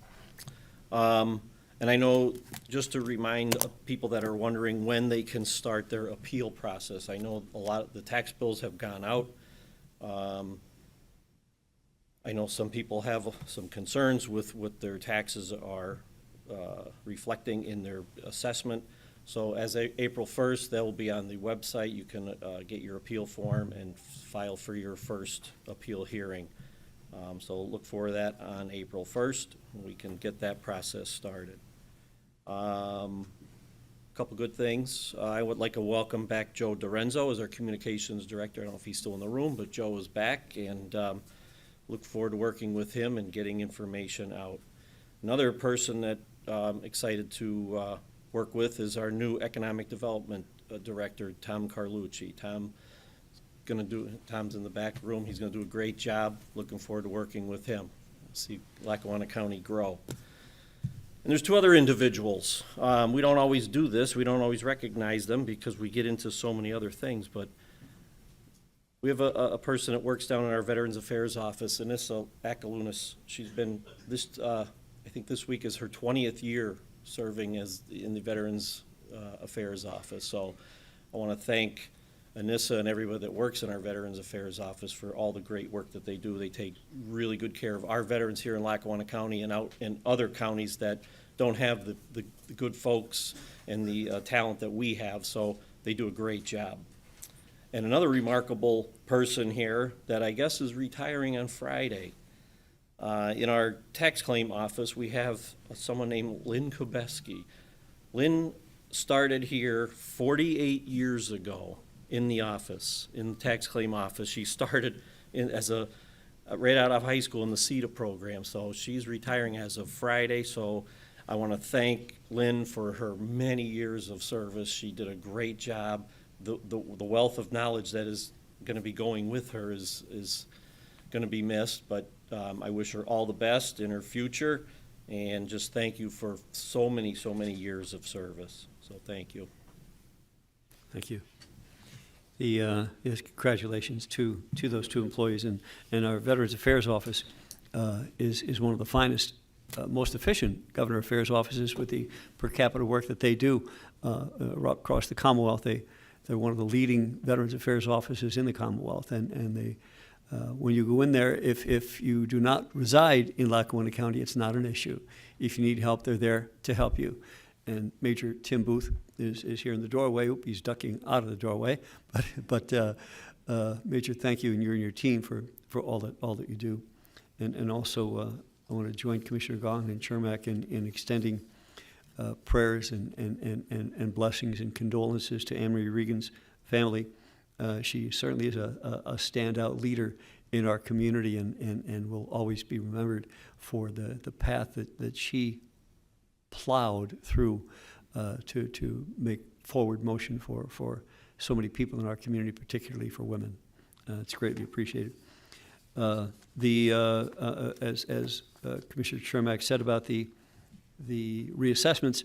And I know, just to remind people that are wondering when they can start their appeal process, I know a lot of the tax bills have gone out. I know some people have some concerns with what their taxes are reflecting in their assessment. So as April 1st, that will be on the website. You can get your appeal form and file for your first appeal hearing. So look for that on April 1st. We can get that process started. Couple good things. I would like to welcome back Joe Dorenzo as our communications director. I don't know if he's still in the room, but Joe is back, and look forward to working with him and getting information out. Another person that I'm excited to work with is our new economic development director, Tom Carlucci. Tom's in the back room. He's gonna do a great job. Looking forward to working with him. See Lackawanna County grow. And there's two other individuals. We don't always do this. We don't always recognize them because we get into so many other things, but we have a person that works down in our Veterans Affairs office, Anissa Akalunas. She's been I think this week is her 20th year serving in the Veterans Affairs office. So I want to thank Anissa and everybody that works in our Veterans Affairs office for all the great work that they do. They take really good care of our veterans here in Lackawanna County and out in other counties that don't have the good folks and the talent that we have. So they do a great job. And another remarkable person here that I guess is retiring on Friday. In our tax claim office, we have someone named Lynn Kubeski. Lynn started here 48 years ago in the office, in the tax claim office. She started as right out of high school in the CETA program, so she's retiring as of Friday. So I want to thank Lynn for her many years of service. She did a great job. The wealth of knowledge that is going to be going with her is going to be missed, but I wish her all the best in her future, and just thank you for so many years of service. So thank you. Thank you. Yes, congratulations to those two employees. And our Veterans Affairs Office is one of the finest, most efficient governor affairs offices with the per capita work that they do across the Commonwealth. They're one of the leading Veterans Affairs offices in the Commonwealth. And they, when you go in there, if you do not reside in Lackawanna County, it's not an issue. If you need help, they're there to help you. And Major Tim Booth is here in the doorway. Oop, he's ducking out of the doorway. But Major, thank you and your team for all that you do. And also, I want to join Commissioner Gahn and Chermak in extending prayers and blessings and condolences to Anne Marie Regan's family. She certainly is a standout leader in our community and will always be remembered for the path that she plowed through to make forward motion for so many people in our community, particularly for women. It's greatly appreciated. As Commissioner Chermak said about the reassessments,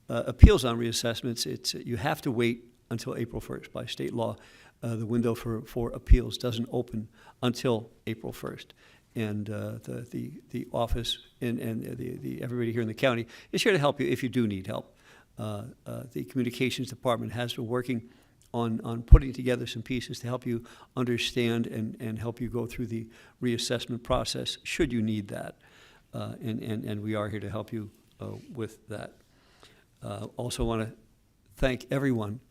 appeals on reassessments, you have to wait until April 1st by state law. The window for appeals doesn't open until April 1st. And the office and everybody here in the county is here to help you if you do need help. The communications department has been working on putting together some pieces to help you understand and help you go through the reassessment process should you need that. And we are here to help you with that. Also want to thank everyone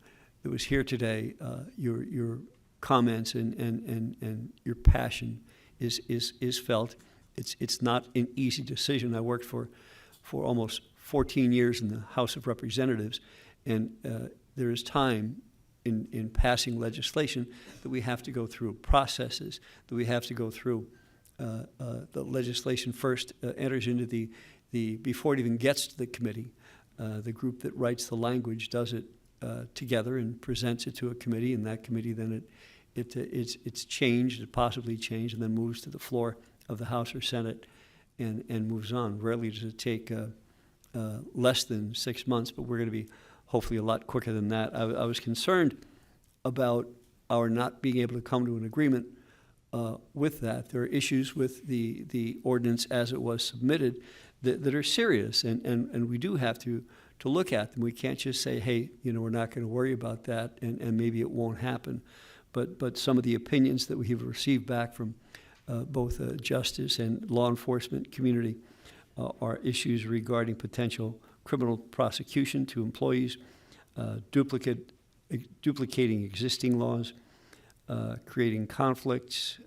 that was here today. Your comments and your passion is felt. It's not an easy decision. I worked for almost 14 years in the House of Representatives, and there is time in passing legislation that we have to go through processes, that we have to go through. The legislation first enters into the before it even gets to the committee. The group that writes the language does it together and presents it to a committee, and that committee then it's changed, it possibly changed, and then moves to the floor of the House or Senate and moves on. Rarely does it take less than 6 months, but we're going to be hopefully a lot quicker than that. I was concerned about our not being able to come to an agreement with that. There are issues with the ordinance as it was submitted that are serious, and we do have to look at them. We can't just say, hey, we're not going to worry about that, and maybe it won't happen. But some of the opinions that we have received back from both justice and law enforcement community are issues regarding potential criminal prosecution to employees, duplicating existing laws, creating conflicts,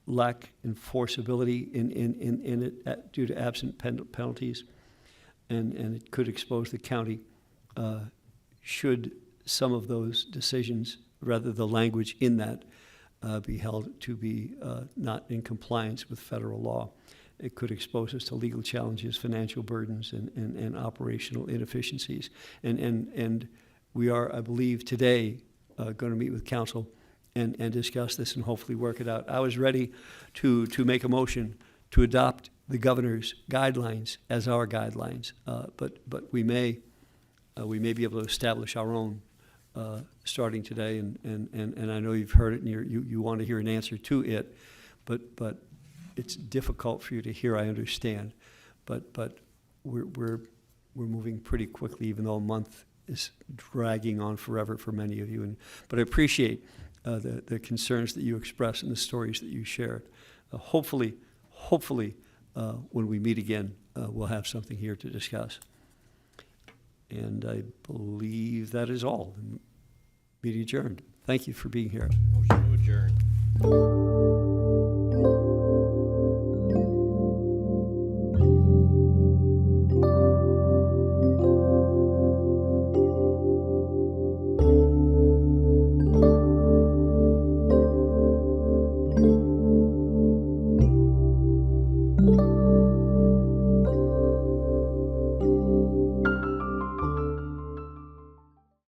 lack enforceability in it due to absent penalties, and it could expose the county should some of those decisions, rather the language in that, be held to be not in compliance with federal law. It could expose us to legal challenges, financial burdens, and operational inefficiencies. And we are, I believe, today going to meet with council and discuss this and hopefully work it out. I was ready to make a motion to adopt the governor's guidelines as our guidelines, but we may be able to establish our own starting today. And I know you've heard it and you want to hear an answer to it, but it's difficult for you to hear, I understand, but we're moving pretty quickly, even though a month is dragging on forever for many of you. But I appreciate the concerns that you express and the stories that you shared. Hopefully, when we meet again, we'll have something here to discuss. And I believe that is all. Meeting adjourned. Thank you for being here. Motion to adjourn.